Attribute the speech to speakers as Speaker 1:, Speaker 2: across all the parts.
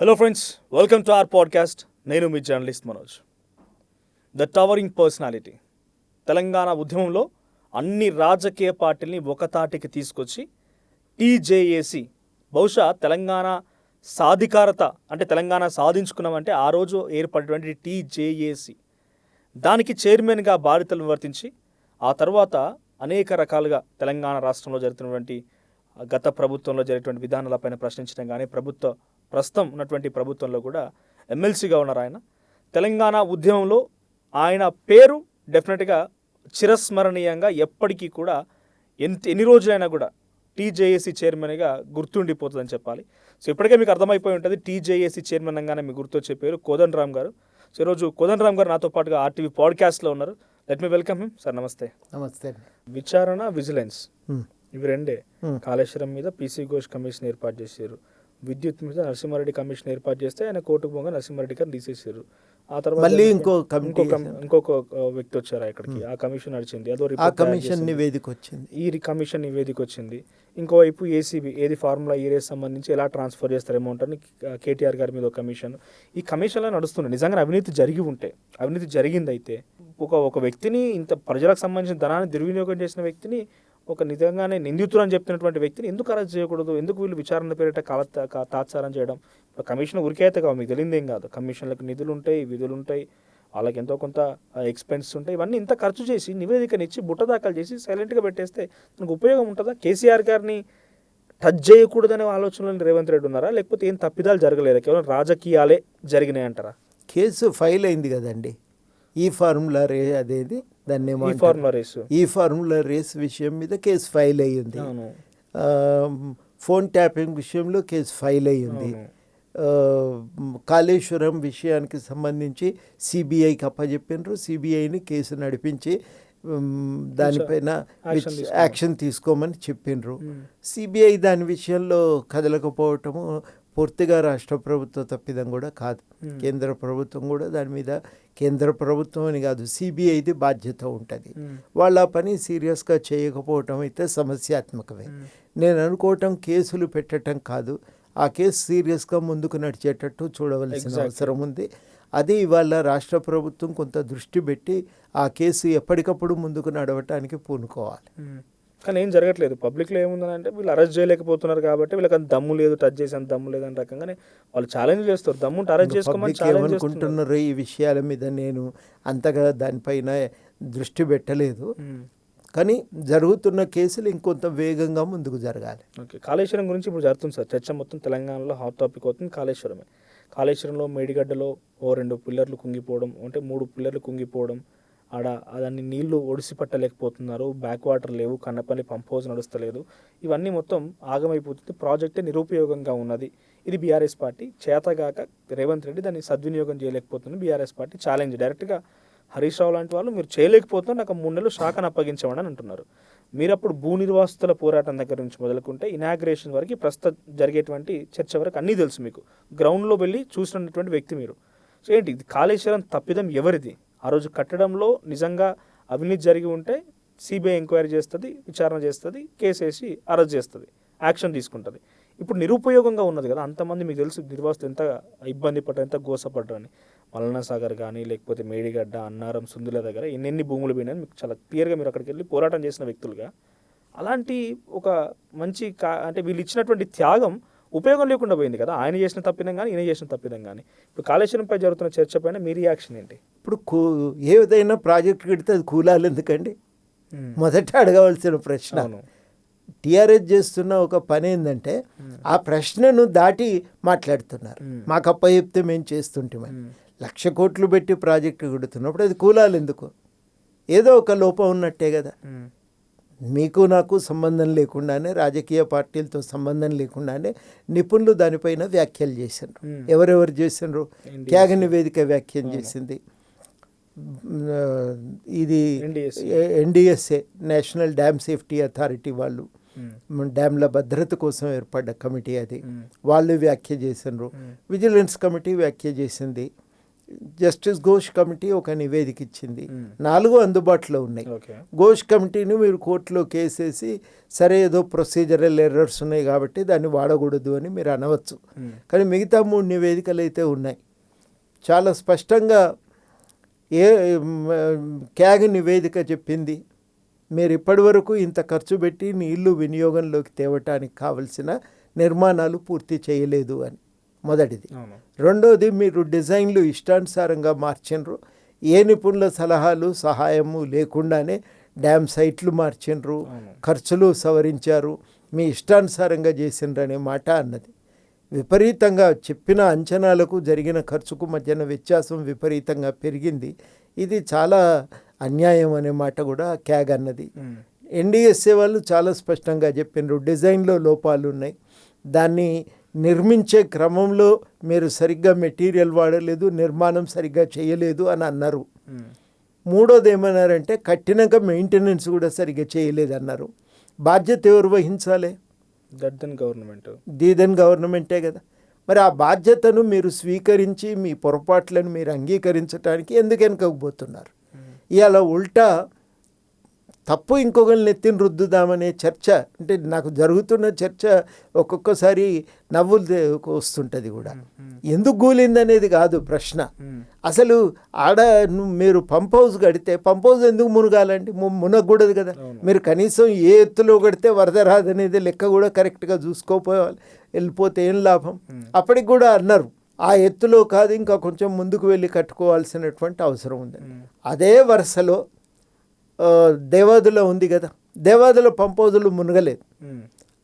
Speaker 1: Hello friends, welcome to our podcast. నేను మీ journalist Manoj. The towering personality. Telangana ఉద్యమంలో అన్ని రాజకీయ పార్టీల్ని ఒక తాటికి తీసుకొచ్చి టీజేఏసీ, బహుశా తెలంగాణ సాధికారత అంటే తెలంగాణ సాధించుకున్నామంటే ఆ రోజు ఏర్పడినటువంటి టీజేఏసీ, దానికి చైర్మన్గా బాధ్యతలు నిర్వర్తించి ఆ తర్వాత అనేక రకాలుగా తెలంగాణ రాష్ట్రంలో జరుగుతున్నటువంటి గత ప్రభుత్వంలో జరిగినటువంటి విధానాలపైన ప్రశ్నించడం కానీ, ప్రస్తుతం ఉన్నటువంటి ప్రభుత్వంలో కూడా ఎమ్మెల్సీగా ఉన్నారు ఆయన. తెలంగాణ ఉద్యమంలో ఆయన పేరు డెఫినెట్గా చిరస్మరణీయంగా ఎప్పటికీ కూడా ఎన్ని రోజులైనా కూడా టీజేఏసీ చైర్మన్గా గుర్తుండిపోతుందని చెప్పాలి. సో ఇప్పటికే మీకు అర్థమైపోయి ఉంటుంది, టీజేఏసీ చైర్మన్ అనగానే మీకు గుర్తొచ్చే పేరు కోదండరామ్ గారు. సో ఈరోజు కోదండరామ్ గారు నాతో పాటుగా ఆర్టీవీ పాడ్కాస్ట్లో ఉన్నారు. Let me welcome him. Sir నమస్తే.
Speaker 2: నమస్తే.
Speaker 1: విచారణ, విజిలెన్స్ ఇవి రెండే. కాళేశ్వరం మీద పీసీ ఘోష్ కమిషన్ ఏర్పాటు చేశారు. విద్యుత్ మీద నరసింహారెడ్డి కమిషన్ ఏర్పాటు చేస్తే ఆయన కోర్టుకు పోగా నరసింహారెడ్డి గారు తీసేసారు. ఆ తర్వాత
Speaker 2: మళ్ళీ
Speaker 1: ఇంకొక వ్యక్తి వచ్చారు ఇక్కడికి. ఆ కమిషన్ నడిచింది, అదో
Speaker 2: కమిషన్ నివేదిక వచ్చింది,
Speaker 1: ఈ కమిషన్ నివేదిక వచ్చింది. ఇంకోవైపు ఏసీబీ, ఏది ఫార్ములా ఈ రేస్ సంబంధించి ఎలా ట్రాన్స్ఫర్ చేస్తారు అమౌంట్ అని కేటీఆర్ గారి మీద ఒక కమిషన్. ఈ కమిషన్లో నడుస్తున్నాయి. నిజంగా అవినీతి జరిగి ఉంటే, అవినీతి జరిగిందైతే ఒక వ్యక్తిని, ఇంత ప్రజలకు సంబంధించిన ధనాన్ని దుర్వినియోగం చేసిన వ్యక్తిని, ఒక నిజంగానే నిందితులు అని చెప్తున్నటువంటి వ్యక్తిని ఎందుకు అరెస్ట్ చేయకూడదు? ఎందుకు వీళ్ళు విచారణ పేరిట తాత్సారం చేయడం? కమిషన్ ఉరికైతే కావు, మీకు తెలియదేం కాదు. కమిషన్లకు నిధులు ఉంటాయి, విధులు ఉంటాయి, వాళ్ళకి ఎంతో కొంత ఎక్స్పెన్స్ ఉంటాయి. ఇవన్నీ ఇంత ఖర్చు చేసి నివేదికనిచ్చి బుట్ట దాఖలు చేసి సైలెంట్గా పెట్టేస్తే మనకు ఉపయోగం ఉంటుందా? కేసీఆర్ గారిని టచ్ చేయకూడదనే ఆలోచనలో రేవంత్ రెడ్డి ఉన్నారా? లేకపోతే ఏం తప్పిదాలు జరగలేదా, కేవలం రాజకీయాలే జరిగినాయి అంటారా?
Speaker 2: కేసు ఫైల్ అయింది కదండి. ఈ ఫార్ములా అదేది దాన్ని ఈ ఫార్ములా రేస్ విషయం మీద కేసు ఫైల్ అయ్యింది. ఫోన్ ట్యాపింగ్ విషయంలో కేసు ఫైల్ అయ్యింది. కాళేశ్వరం విషయానికి సంబంధించి సిబిఐకి అప్పచెప్పినారు. సిబిఐని కేసు నడిపించి దానిపైన యాక్షన్ తీసుకోమని చెప్పిండ్రు. సిబిఐ దాని విషయంలో కదలకపోవటము పూర్తిగా రాష్ట్ర ప్రభుత్వ తప్పిదం కూడా కాదు. కేంద్ర ప్రభుత్వం కూడా దాని మీద, కేంద్ర ప్రభుత్వం అని కాదు, సిబిఐది బాధ్యత ఉంటుంది. వాళ్ళ పని సీరియస్గా చేయకపోవటం అయితే సమస్యాత్మకమే. నేను అనుకోవటం కేసులు పెట్టడం కాదు, ఆ కేసు సీరియస్గా ముందుకు నడిచేటట్టు చూడవలసిన అవసరం ఉంది. అది ఇవాళ రాష్ట్ర ప్రభుత్వం కొంత దృష్టి పెట్టి ఆ కేసు ఎప్పటికప్పుడు ముందుకు నడవటానికి పూనుకోవాలి.
Speaker 1: కానీ ఏం జరగట్లేదు. పబ్లిక్లో ఏముందంటే వీళ్ళు అరెస్ట్ చేయలేకపోతున్నారు కాబట్టి వీళ్ళకి అంత దమ్ము లేదు, టచ్ చేసేంత దమ్ము లేదు అనే రకంగానే వాళ్ళు ఛాలెంజ్ చేస్తారు. దమ్ముంటే అరెస్ట్ చేసుకోమని
Speaker 2: ఏమనుకుంటున్నారు ఈ విషయాల మీద నేను అంతగా దానిపైన దృష్టి పెట్టలేదు. కానీ జరుగుతున్న కేసులు ఇంకొంత వేగంగా ముందుకు జరగాలి.
Speaker 1: ఓకే, కాళేశ్వరం గురించి ఇప్పుడు జరుగుతుంది సార్. చర్చ మొత్తం తెలంగాణలో హాట్ టాపిక్ అవుతుంది కాళేశ్వరమే. కాళేశ్వరంలో మేడిగడ్డలో 2 పిల్లర్లు కుంగిపోవడం, అంటే 3 పిల్లర్లు కుంగిపోవడం, దాన్ని నీళ్లు ఒడిసి పట్టలేకపోతున్నారు, బ్యాక్ వాటర్ లేవు, కన్నపల్లి పంప్ హౌస్ నడుస్తలేదు, ఇవన్నీ మొత్తం ఆగమైపోతుంది. ప్రాజెక్టే నిరుపయోగంగా ఉన్నది. ఇది బీఆర్ఎస్ పార్టీ చేతగాక రేవంత్ రెడ్డి దాన్ని సద్వినియోగం చేయలేకపోతుంది. బీఆర్ఎస్ పార్టీ ఛాలెంజ్ డైరెక్ట్గా హరీష్ రావు లాంటి వాళ్ళు, మీరు చేయలేకపోతున్నా నాకు 3 నెలలు శాఖను అప్పగించమని అని అంటున్నారు. మీరు అప్పుడు భూ నిర్వాసితుల పోరాటం దగ్గర నుంచి మొదలుకుంటే ఇనాగ్రేషన్ వరకు, ప్రస్తుతం జరిగేటువంటి చర్చ వరకు అన్నీ తెలుసు మీకు. గ్రౌండ్లో వెళ్ళి చూసినటువంటి వ్యక్తి మీరు. సో ఏంటి ఇది కాళేశ్వరం తప్పిదం ఎవరిది? ఆ రోజు కట్టడంలో నిజంగా అవినీతి జరిగి ఉంటే సిబిఐ ఎంక్వైరీ చేస్తుంది, విచారణ చేస్తుంది, కేసు వేసి అరెస్ట్ చేస్తుంది, యాక్షన్ తీసుకుంటుంది. ఇప్పుడు నిరుపయోగంగా ఉన్నది కదా. అంతమంది మీకు తెలుసు నిర్వాసితులు ఎంత ఇబ్బంది పడ్డారు, ఎంత గోసపడ్డారు అని. మల్లన్న సాగర్ కానీ, లేకపోతే మేడిగడ్డ, అన్నారం, సుందుల దగ్గర ఎన్ని భూములు పోయినాయని మీకు చాలా క్లియర్గా, మీరు అక్కడికి వెళ్ళి పోరాటం చేసిన వ్యక్తులుగా, అలాంటి ఒక మంచి అంటే వీళ్ళు ఇచ్చినటువంటి త్యాగం ఉపయోగం లేకుండా పోయింది కదా. ఆయన చేసిన తప్పిదం కానీ, ఈయన చేసిన తప్పిదం కానీ. ఇప్పుడు కాళేశ్వరంపై జరుగుతున్న చర్చ పైన మీ రియాక్షన్ ఏంటి?
Speaker 2: ఇప్పుడు ఏదైనా ప్రాజెక్ట్ కడితే అది కూలాలి ఎందుకండి? మొదట అడగవలసిన ప్రశ్న. టీఆర్ఎస్ చేస్తున్న ఒక పని ఏంటంటే ఆ ప్రశ్నను దాటి మాట్లాడుతున్నారు. మాకు అప్ప చెప్తే మేము చేస్తుంటామని. 1,00,000 కోట్లు పెట్టి ప్రాజెక్టు కడుతున్నప్పుడు అది కూలాలి ఎందుకు? ఏదో ఒక లోపం ఉన్నట్టే కదా. మీకు నాకు సంబంధం లేకుండానే, రాజకీయ పార్టీలతో సంబంధం లేకుండానే నిపుణులు దానిపైన వ్యాఖ్యలు చేసిండ్రు. ఎవరెవరు చేసిండ్రు? త్యాగ నివేదిక వ్యాఖ్యలు చేసింది. ఇది NDSA, national dam safety authority వాళ్ళు, డ్యామ్ల భద్రత కోసం ఏర్పడ్డ కమిటీ అది, వాళ్ళు వ్యాఖ్య చేసిండ్రు. విజిలెన్స్ కమిటీ వ్యాఖ్య చేసింది. జస్టిస్ ఘోష్ కమిటీ ఒక నివేదిక ఇచ్చింది. 4 అందుబాటులో ఉన్నాయి. ఘోష్ కమిటీని మీరు కోర్టులో కేసేసి సరే ఏదో ప్రొసీజరల్ ఎర్రర్స్ ఉన్నాయి కాబట్టి దాన్ని వాడకూడదు అని మీరు అనవచ్చు. కానీ మిగతా 3 నివేదికలు అయితే ఉన్నాయి. చాలా స్పష్టంగా క్యాగ్ నివేదిక చెప్పింది, మీరు ఇప్పటివరకు ఇంత ఖర్చు పెట్టి నీళ్లు వినియోగంలోకి తేవటానికి కావలసిన నిర్మాణాలు పూర్తి చేయలేదు అని మొదటిది. రెండోది, మీరు డిజైన్లు ఇష్టానుసారంగా మార్చిండ్రు, ఏ నిపుణుల సలహాలు సహాయము లేకుండానే డ్యామ్ సైట్లు మార్చిండ్రు, ఖర్చులు సవరించారు, మీ ఇష్టానుసారంగా చేసిండ్రు అనే మాట అన్నది. విపరీతంగా చెప్పిన అంచనాలకు జరిగిన ఖర్చుకు మధ్యన వ్యత్యాసం విపరీతంగా పెరిగింది. ఇది చాలా అన్యాయం అనే మాట కూడా క్యాగ్ అన్నది. ఎన్డీఎస్ఏ వాళ్ళు చాలా స్పష్టంగా చెప్పిండ్రు, డిజైన్లో లోపాలు ఉన్నాయి, దాన్ని నిర్మించే క్రమంలో మీరు సరిగ్గా మెటీరియల్ వాడలేదు, నిర్మాణం సరిగ్గా చేయలేదు అని అన్నారు. మూడోది ఏమన్నారంటే కట్టినాక మెయింటెనెన్స్ కూడా సరిగ్గా చేయలేదు అన్నారు. బాధ్యత ఎవరు వహించాలి? దెన్ గవర్నమెంటే కదా. మరి ఆ బాధ్యతను మీరు స్వీకరించి మీ పొరపాట్లను మీరు అంగీకరించడానికి ఎందుకు వెనకపోతున్నారు? ఇవాళ ఉల్టా తప్పు ఇంకొకరిని ఎత్తిన రుద్దుదామనే చర్చ, అంటే నాకు జరుగుతున్న చర్చ ఒక్కొక్కసారి నవ్వులు వస్తుంటుంది కూడా. ఎందుకు గూలిందనేది కాదు ప్రశ్న. అసలు ఆడ మీరు పంప్ హౌస్ కడితే పంప్ హౌస్ ఎందుకు మునగాలండి? మునగకూడదు కదా. మీరు కనీసం ఏ ఎత్తులో కడితే వరద రాదనేది లెక్క కూడా కరెక్ట్గా చూసుకోపోవాలి, వెళ్ళిపోతే ఏం లాభం? అప్పటికి కూడా అన్నారు ఆ ఎత్తులో కాదు, ఇంకా కొంచెం ముందుకు వెళ్ళి కట్టుకోవాల్సినటువంటి అవసరం ఉంది. అదే వరుసలో దేవాదులో ఉంది కదా, దేవాదులో పంప్ హౌజులు మునగలేదు.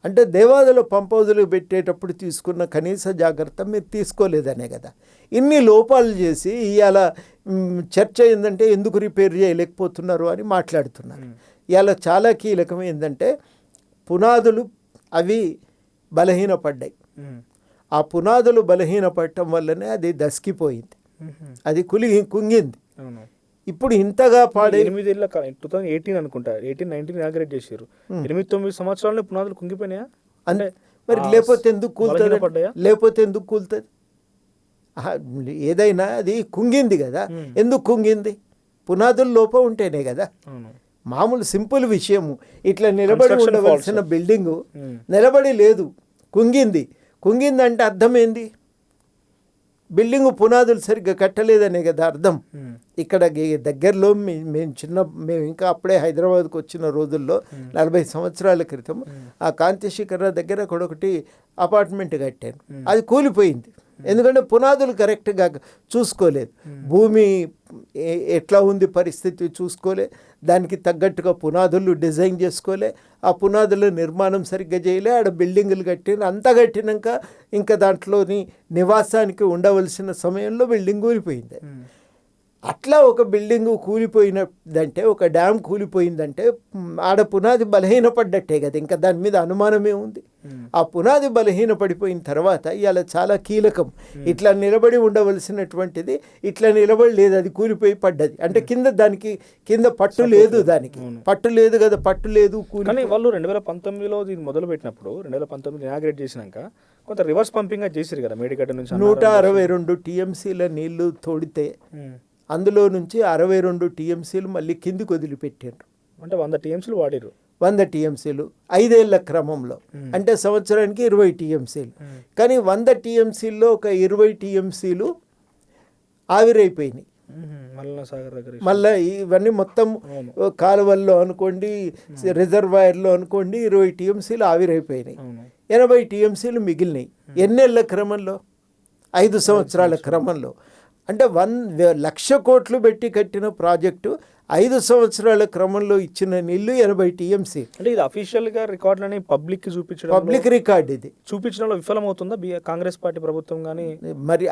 Speaker 2: అంటే దేవాదులో పంప్ హౌజులు పెట్టేటప్పుడు తీసుకున్న కనీస జాగ్రత్త మీరు తీసుకోలేదనే కదా. ఇన్ని లోపాలు చేసి ఇవాళ చర్చ ఏంటంటే ఎందుకు రిపేర్ చేయలేకపోతున్నారు అని మాట్లాడుతున్నారు. ఇవాళ చాలా కీలకం ఏంటంటే పునాదులు అవి బలహీనపడ్డాయి. ఆ పునాదులు బలహీనపడటం వల్లనే అది దసికిపోయింది, అది కుంగింది. ఇప్పుడు ఇంతగా
Speaker 1: 2018 అనుకుంటా, 18-19 ఇనాగ్రేట్ చేశారు. 8-9 సంవత్సరాల్లో పునాదులు కుంగిపోయినాయా?
Speaker 2: అంటే మరి లేకపోతే ఎందుకు కూలుతుంది? ఏదైనా అది కుంగింది కదా. ఎందుకు కుంగింది? పునాదులు లోపం ఉంటేనే కదా. మామూలు సింపుల్ విషయము, ఇట్లా నిలబడి ఉండవలసిన బిల్డింగు నిలబడి లేదు, కుంగిందంటే అర్థం ఏంది? బిల్డింగు పునాదులు సరిగ్గా కట్టలేదనే కదా అర్థం. ఇక్కడ దగ్గరలో మేము ఇంకా అప్పుడే హైదరాబాద్కు వచ్చిన రోజుల్లో 40 సంవత్సరాల క్రితం ఆ కాంతిశిఖర దగ్గర ఒకటి అపార్ట్మెంట్ కట్టాను, అది కూలిపోయింది. ఎందుకంటే పునాదులు కరెక్ట్గా చూసుకోలేదు, భూమి ఎట్లా ఉంది పరిస్థితి చూసుకోలే, దానికి తగ్గట్టుగా పునాదులు డిజైన్ చేసుకోలే, ఆ పునాదుల నిర్మాణం సరిగ్గా చేయలే, ఆడ బిల్డింగులు కట్టిన అంతా కట్టినాక ఇంకా దాంట్లోని నివాసానికి ఉండవలసిన సమయంలో బిల్డింగ్ కూలిపోయింది. అట్లా ఒక బిల్డింగు కూలిపోయినదంటే, ఒక డ్యామ్ కూలిపోయిందంటే ఆడ పునాది బలహీనపడ్డట్టే కదా, ఇంకా దాని మీద అనుమానమే ఉంది. ఆ పునాది బలహీనపడిపోయిన తర్వాత ఇవాళ చాలా కీలకం, ఇట్లా నిలబడి ఉండవలసినటువంటిది ఇట్లా నిలబడలేదు, అది కూలిపోయి పడ్డది. అంటే దానికి కింద పట్టు లేదు, దానికి పట్టు లేదు కదా, పట్టు లేదు.
Speaker 1: కానీ వాళ్ళు 2019లో దీన్ని మొదలు పెట్టినప్పుడు 2019 ఇనాగ్రేట్ చేసినాక కొంత రివర్స్ పంపింగ్ చేసారు కదా మేడిగడ్డ నుంచి.
Speaker 2: 162 టీఎంసీల నీళ్లు తోడితే అందులో నుంచి 62 టీఎంసీలు మళ్ళీ కిందికి వదిలిపెట్టారు.
Speaker 1: అంటే 100 టీఎంసీలు వాడారు.
Speaker 2: 100 టీఎంసీలు 5 ఏళ్ల క్రమంలో, అంటే సంవత్సరానికి 20 టీఎంసీలు. కానీ 100 టీఎంసీల్లో ఒక 20 టీఎంసీలు ఆవిరైపోయినాయి. మళ్ళీ ఇవన్నీ మొత్తం కాలువల్లో అనుకోండి, రిజర్వాయర్లో అనుకోండి, 20 టీఎంసీలు ఆవిరైపోయినాయి, 80 టీఎంసీలు మిగిలినాయి. ఎన్నేళ్ల క్రమంలో? 5 సంవత్సరాల క్రమంలో. అంటే 1,00,000 కోట్లు పెట్టి కట్టిన ప్రాజెక్టు 5 సంవత్సరాల క్రమంలో ఇచ్చిన నీళ్లు 80 టీఎంసీ.
Speaker 1: అంటే ఇది అఫీషియల్గా రికార్డులని పబ్లిక్ చూపించడం,
Speaker 2: పబ్లిక్ రికార్డ్ ఇది
Speaker 1: చూపించడంలో విఫలమవుతుందా కాంగ్రెస్ పార్టీ ప్రభుత్వం కానీ?
Speaker 2: మరి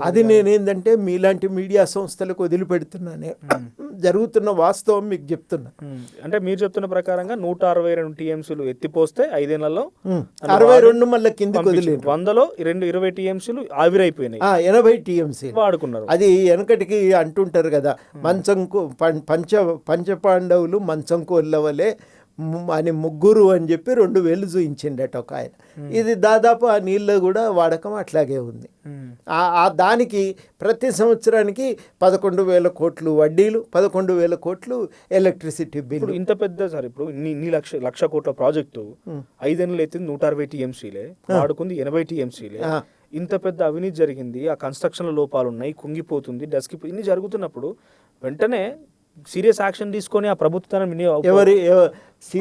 Speaker 2: అది నేనేందంటే మీలాంటి మీడియా సంస్థలకు వదిలిపెడుతున్నానే, జరుగుతున్న వాస్తవం మీకు చెప్తున్నా.
Speaker 1: అంటే మీరు చెప్తున్న ప్రకారంగా 162 టీఎంసీలు ఎత్తిపోస్తే 5 ఏళ్లలో
Speaker 2: 62 మళ్ళీ కిందికి వదిలేదు.
Speaker 1: 100లో 20 టీఎంసీలు ఆవిరైపోయినాయి,
Speaker 2: 80 టీఎంసీ
Speaker 1: వాడుకున్నారు.
Speaker 2: అది వెనకటికి అంటుంటారు కదా, మంచంకు పంచపాండవులు మంచం కోళ్ళవలే అని ముగ్గురు అని చెప్పి 2 వేలు చూయించిండట ఒక ఆయన. ఇది దాదాపు ఆ నీళ్ళ కూడా వాడకం అట్లాగే ఉంది. దానికి ప్రతి సంవత్సరానికి 11,000 కోట్లు వడ్డీలు, 11,000 కోట్లు ఎలక్ట్రిసిటీ బిల్.
Speaker 1: ఇప్పుడు ఇంత పెద్ద సార్, ఇప్పుడు ఇన్ని లక్ష కోట్ల ప్రాజెక్టు 5 ఏళ్ళు అయితే 160 టీఎంసీలే వాడుకుంది, 80 టీఎంసీలే. ఇంత పెద్ద అవినీతి జరిగింది, ఆ కన్స్ట్రక్షన్ల లోపాలు ఉన్నాయి, కుంగిపోతుంది, డస్కి ఇన్ని జరుగుతున్నప్పుడు వెంటనే సీరియస్ యాక్షన్ తీసుకొని ఆ ప్రభుత్వాన్ని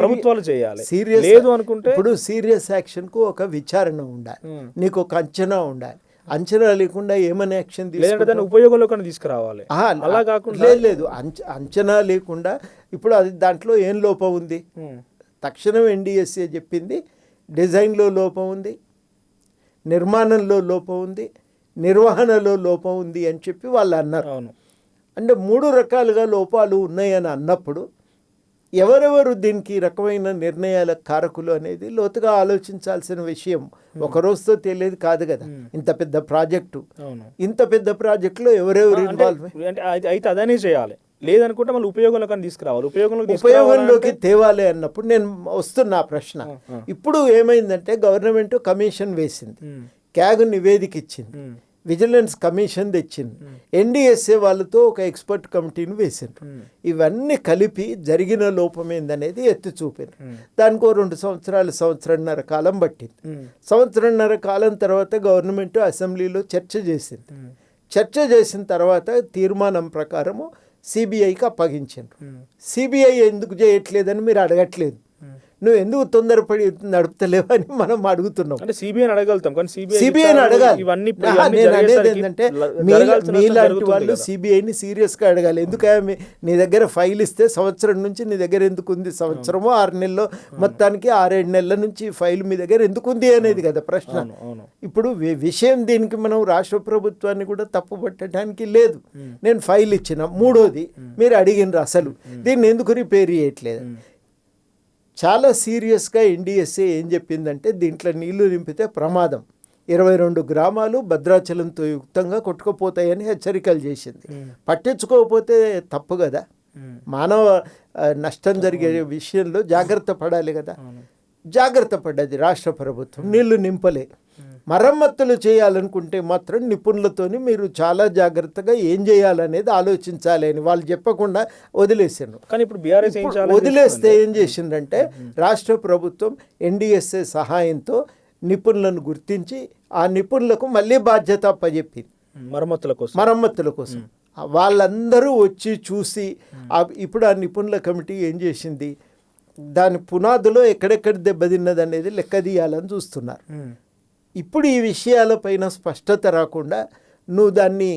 Speaker 1: ప్రభుత్వాలు చేయాలి. లేదు అనుకుంటే
Speaker 2: ఇప్పుడు సీరియస్ యాక్షన్ కు ఒక విచారణ ఉండాలి, నీకు ఒక అంచనా ఉండాలి. అంచనా లేకుండా ఏమైనా యాక్షన్
Speaker 1: తీసుకుంటే ఉపయోగంలో తీసుకురావాలి. అలా కాకుండా
Speaker 2: లేదు అంచనా లేకుండా ఇప్పుడు అది దాంట్లో ఏం లోపం ఉంది? తక్షణం ఎన్డీఎస్ఏ చెప్పింది డిజైన్లో లోపం ఉంది, నిర్మాణంలో లోపం ఉంది, నిర్వహణలో లోపం ఉంది అని చెప్పి వాళ్ళు అన్నారు. అంటే 3 రకాలుగా లోపాలు ఉన్నాయని అన్నప్పుడు ఎవరెవరు దీనికి రకమైన నిర్ణయాల కారకులు అనేది లోతుగా ఆలోచించాల్సిన విషయం. ఒక రోజుతో తెలియదు కాదు కదా. ఇంత పెద్ద ప్రాజెక్టు, ఇంత పెద్ద ప్రాజెక్టులో ఎవరెవరు ఇన్వాల్వ్
Speaker 1: అయితే అదనే చేయాలి. లేదనుకుంటే మళ్ళీ ఉపయోగంలోకి తీసుకురావాలి.
Speaker 2: ఉపయోగంలోకి తేవాలి అన్నప్పుడు నేను వస్తున్నా ప్రశ్న. ఇప్పుడు ఏమైందంటే గవర్నమెంట్ కమిషన్ వేసింది, క్యాగ్ నివేదిక ఇచ్చింది, విజిలెన్స్ కమిషన్ తెచ్చింది, ఎన్డీఎస్ఏ వాళ్ళతో ఒక ఎక్స్పర్ట్ కమిటీని వేసిండ్రు. ఇవన్నీ కలిపి జరిగిన లోపం ఏందనేది ఎత్తి చూపారు. దానికో 2 సంవత్సరాన్నర కాలం పట్టింది. సంవత్సరన్నర కాలం తర్వాత గవర్నమెంట్ అసెంబ్లీలో చర్చ చేసింది. చర్చ చేసిన తర్వాత తీర్మానం ప్రకారము సిబిఐకి అప్పగించారు. సిబిఐ ఎందుకు చేయట్లేదని మీరు అడగట్లేదు, నువ్వు ఎందుకు తొందరపడి నడుపుతలేవు అని మనం అడుగుతున్నాం.
Speaker 1: సిబిఐని అడగలుగుతాం కానీ
Speaker 2: సిబిఐని అడగాలి. ఏంటంటే మీలాంటి వాళ్ళు సిబిఐని సీరియస్గా అడగాలి. ఎందుకంటే నీ దగ్గర ఫైల్ ఇస్తే సంవత్సరం నుంచి నీ దగ్గర ఎందుకు ఉంది, సంవత్సరమో 6 నెలలో మొత్తానికి 6-7 నెలల నుంచి ఫైల్ మీ దగ్గర ఎందుకు ఉంది అనేది కదా ప్రశ్న. ఇప్పుడు విషయం దీనికి మనం రాష్ట్ర ప్రభుత్వాన్ని కూడా తప్పు పట్టడానికి లేదు. నేను ఫైల్ ఇచ్చిన, మూడోది మీరు అడిగినరు అసలు దీన్ని ఎందుకు రిపేర్ చేయట్లేదు. చాలా సీరియస్గా ఎన్డీఎస్ఏ ఏం చెప్పిందంటే దీంట్లో నీళ్లు నింపితే ప్రమాదం, 22 గ్రామాలు భద్రాచలంతో యుక్తంగా కొట్టుకుపోతాయని హెచ్చరికలు చేసింది. పట్టించుకోకపోతే తప్పు కదా, మానవ నష్టం జరిగే విషయంలో జాగ్రత్త పడాలి కదా. జాగ్రత్త పడ్డది రాష్ట్ర ప్రభుత్వం, నీళ్లు నింపలే. మరమ్మతులు చేయాలనుకుంటే మాత్రం నిపుణులతోని మీరు చాలా జాగ్రత్తగా ఏం చేయాలనేది ఆలోచించాలి అని వాళ్ళు చెప్పకుండా వదిలేసారు.
Speaker 1: కానీ ఇప్పుడు బీఆర్ఎస్
Speaker 2: వదిలేస్తే ఏం చేసిందంటే రాష్ట్ర ప్రభుత్వం ఎన్డీఎస్ఏ సహాయంతో నిపుణులను గుర్తించి ఆ నిపుణులకు మళ్ళీ బాధ్యత అప్పచెప్పింది మరమ్మతుల కోసం. వాళ్ళందరూ వచ్చి చూసి ఇప్పుడు ఆ నిపుణుల కమిటీ ఏం చేసింది, దాని పునాదులో ఎక్కడెక్కడ దెబ్బతిన్నది అనేది లెక్క తీయాలని చూస్తున్నారు. ఇప్పుడు ఈ విషయాలపైన స్పష్టత రాకుండా నువ్వు దాన్ని,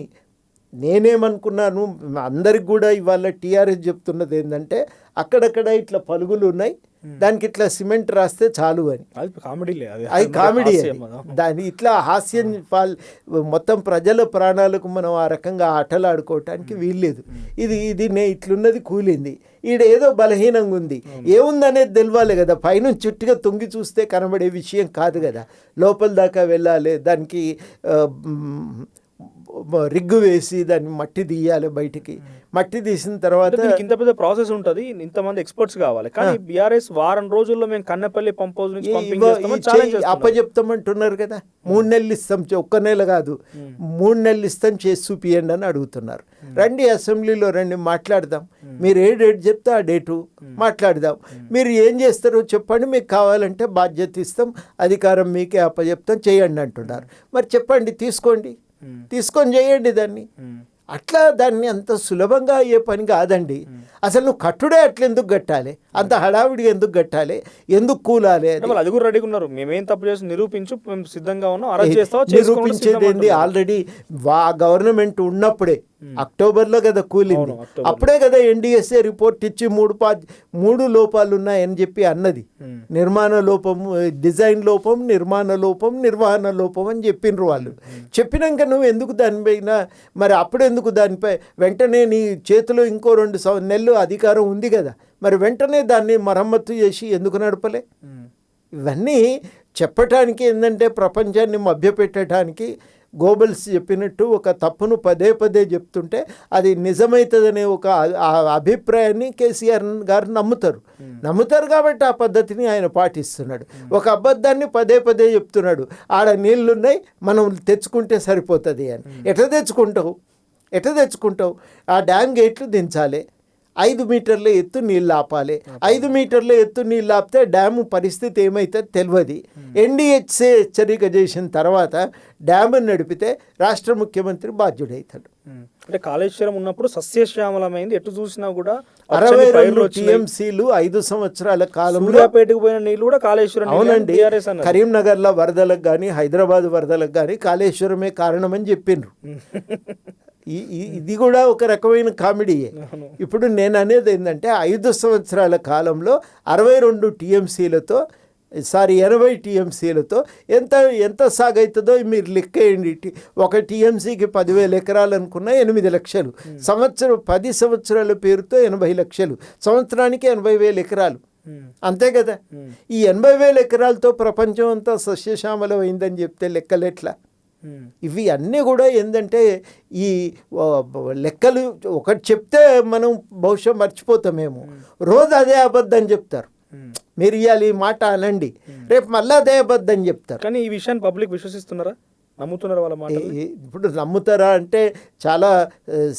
Speaker 2: నేనేమనుకున్నాను అందరికి కూడా ఇవాళ టీఆర్ఎస్ చెప్తున్నది ఏంటంటే అక్కడక్కడ ఇట్లా పలుగులు ఉన్నాయి, దానికి ఇట్లా సిమెంట్ రాస్తే చాలు అని. అది కామెడీ. దాని ఇట్లా హాస్యం మొత్తం ప్రజల ప్రాణాలకు మనం ఆ రకంగా ఆటలు ఆడుకోవటానికి వీల్లేదు. ఇది ఇట్లున్నది కూలింది, ఈడేదో బలహీనంగా ఉంది, ఏముందనేది తెలియాలి కదా. పైనుంచి చుట్టుగా తొంగి చూస్తే కనబడే విషయం కాదు కదా, లోపల దాకా వెళ్ళాలి. దానికి రిగ్గు వేసి దాన్ని మట్టి తీయాలి బయటికి. మట్టి తీసిన తర్వాత
Speaker 1: ఇంత పెద్ద ప్రాసెస్ ఉంటుంది, ఇంతమంది ఎక్స్పర్ట్స్ కావాలి. కానీ బీఆర్ఎస్ వారం రోజుల్లో మేము కన్నపల్లి పంప్ హౌస్ నుంచి
Speaker 2: అప్పచెప్తామంటున్నారు కదా. 3 నెలలు ఇస్తాం, 1 నెల కాదు 3 నెలలు ఇస్తాం, చేసి చూపియండి అని అడుగుతున్నారు. రండి అసెంబ్లీలో రండి, మాట్లాడదాం. మీరు ఏ డేట్ చెప్తే ఆ డేటు మాట్లాడదాం. మీరు ఏం చేస్తారో చెప్పండి, మీకు కావాలంటే బాధ్యత ఇస్తాం, అధికారం మీకే అప్పచెప్తాం, చేయండి అంటున్నారు. మరి చెప్పండి, తీసుకొని చేయండి దాన్ని. అట్లా దాన్ని అంత సులభంగా అయ్యే పని కాదండి. అసలు నువ్వు కట్టుడే అట్లా ఎందుకు కట్టాలి, అంత హడావిడిగా ఎందుకు కట్టాలి, ఎందుకు కూలాలి?
Speaker 1: అది కూడా రెడీగా ఉన్నారు, మేమేం తప్పు చేసి నిరూపించు, మేము సిద్ధంగా ఉన్నాం.
Speaker 2: నిరూపించేది ఏంది? ఆల్రెడీ గవర్నమెంట్ ఉన్నప్పుడే అక్టోబర్లో కదా కూలింది, అప్పుడే కదా ఎన్డీఎస్ఏ రిపోర్ట్ ఇచ్చి 3 లోపాలు ఉన్నాయని చెప్పి అన్నది. నిర్మాణ లోపం, డిజైన్ లోపం, నిర్మాణ లోపం, నిర్వహణ లోపం అని చెప్పిండ్రు వాళ్ళు. చెప్పినాక నువ్వు ఎందుకు దానిపైన మరి అప్పుడెందుకు దానిపై వెంటనే నీ చేతిలో ఇంకో 2 నెలలు అధికారం ఉంది కదా, మరి వెంటనే దాన్ని మరమ్మతు చేసి ఎందుకు నడపలే? ఇవన్నీ చెప్పటానికి ఏంటంటే ప్రపంచాన్ని మభ్యపెట్టడానికి గోబెల్స్ చెప్పినట్టు ఒక తప్పును పదే పదే చెప్తుంటే అది నిజమవుతుందనే ఒక అభిప్రాయాన్ని కేసీఆర్ గారు నమ్ముతారు కాబట్టి ఆ పద్ధతిని ఆయన పాటిస్తున్నాడు. ఒక అబద్ధాన్ని పదే పదే చెప్తున్నాడు, ఆడ నీళ్లున్నాయి మనం తెచ్చుకుంటే సరిపోతుంది అని. ఎట్లా తెచ్చుకుంటావు? ఆ డ్యామ్ గేట్లు దించాలి, 5 మీటర్ల ఎత్తు నీళ్ళు ఆపాలి. 5 మీటర్ల ఎత్తు నీళ్ళు ఆపితే డ్యాము పరిస్థితి ఏమైతే తెలియదు. ఎన్డీహెచ్సీ హెచ్చరిక చేసిన తర్వాత డ్యాము నడిపితే రాష్ట్ర ముఖ్యమంత్రి బాధ్యుడవుతాడు.
Speaker 1: అంటే కాళేశ్వరం ఉన్నప్పుడు సస్యశ్యామలమైంది, ఎటు చూసినా కూడా
Speaker 2: 62 టీఎంసీలు 5 సంవత్సరాల కాలంలో
Speaker 1: సూర్యాపేటకు పోయిన నీళ్ళు కూడా కాళేశ్వరం.
Speaker 2: అవునండి, కరీంనగర్లో వరదలకు కానీ హైదరాబాద్ వరదలకు కానీ కాళేశ్వరమే కారణమని చెప్పిండ్రు. ఇది కూడా ఒక రకమైన కామెడీయే. ఇప్పుడు నేను అనేది ఏంటంటే 5 సంవత్సరాల కాలంలో 62 టీఎంసీలతో 80 టీఎంసీలతో ఎంత సాగవుతుందో మీరు లెక్కేయండి. ఒక టీఎంసీకి 10,000 ఎకరాలు అనుకున్నా 8 లక్షలు, 10 సంవత్సరాల పేరుతో 80 లక్షలు, సంవత్సరానికి 80,000 ఎకరాలు, అంతే కదా. ఈ 80,000 ఎకరాలతో ప్రపంచం అంతా సస్యశ్యామలం అయిందని చెప్తే లెక్కలెట్లా? ఇవి అన్నీ కూడా ఏంటంటే ఈ లెక్కలు ఒకటి చెప్తే మనం బహుశా మర్చిపోతామేమో, రోజు అదే అబద్ధం చెప్తారు. మీరు ఇవాళ ఈ మాట అనండి, రేపు మళ్ళీ అదే అబద్ధం చెప్తారు.
Speaker 1: కానీ ఈ విషయాన్ని పబ్లిక్ విశ్వసిస్తున్నారా, నమ్ముతున్నారా వాళ్ళ మాట?
Speaker 2: ఇప్పుడు నమ్ముతారా అంటే చాలా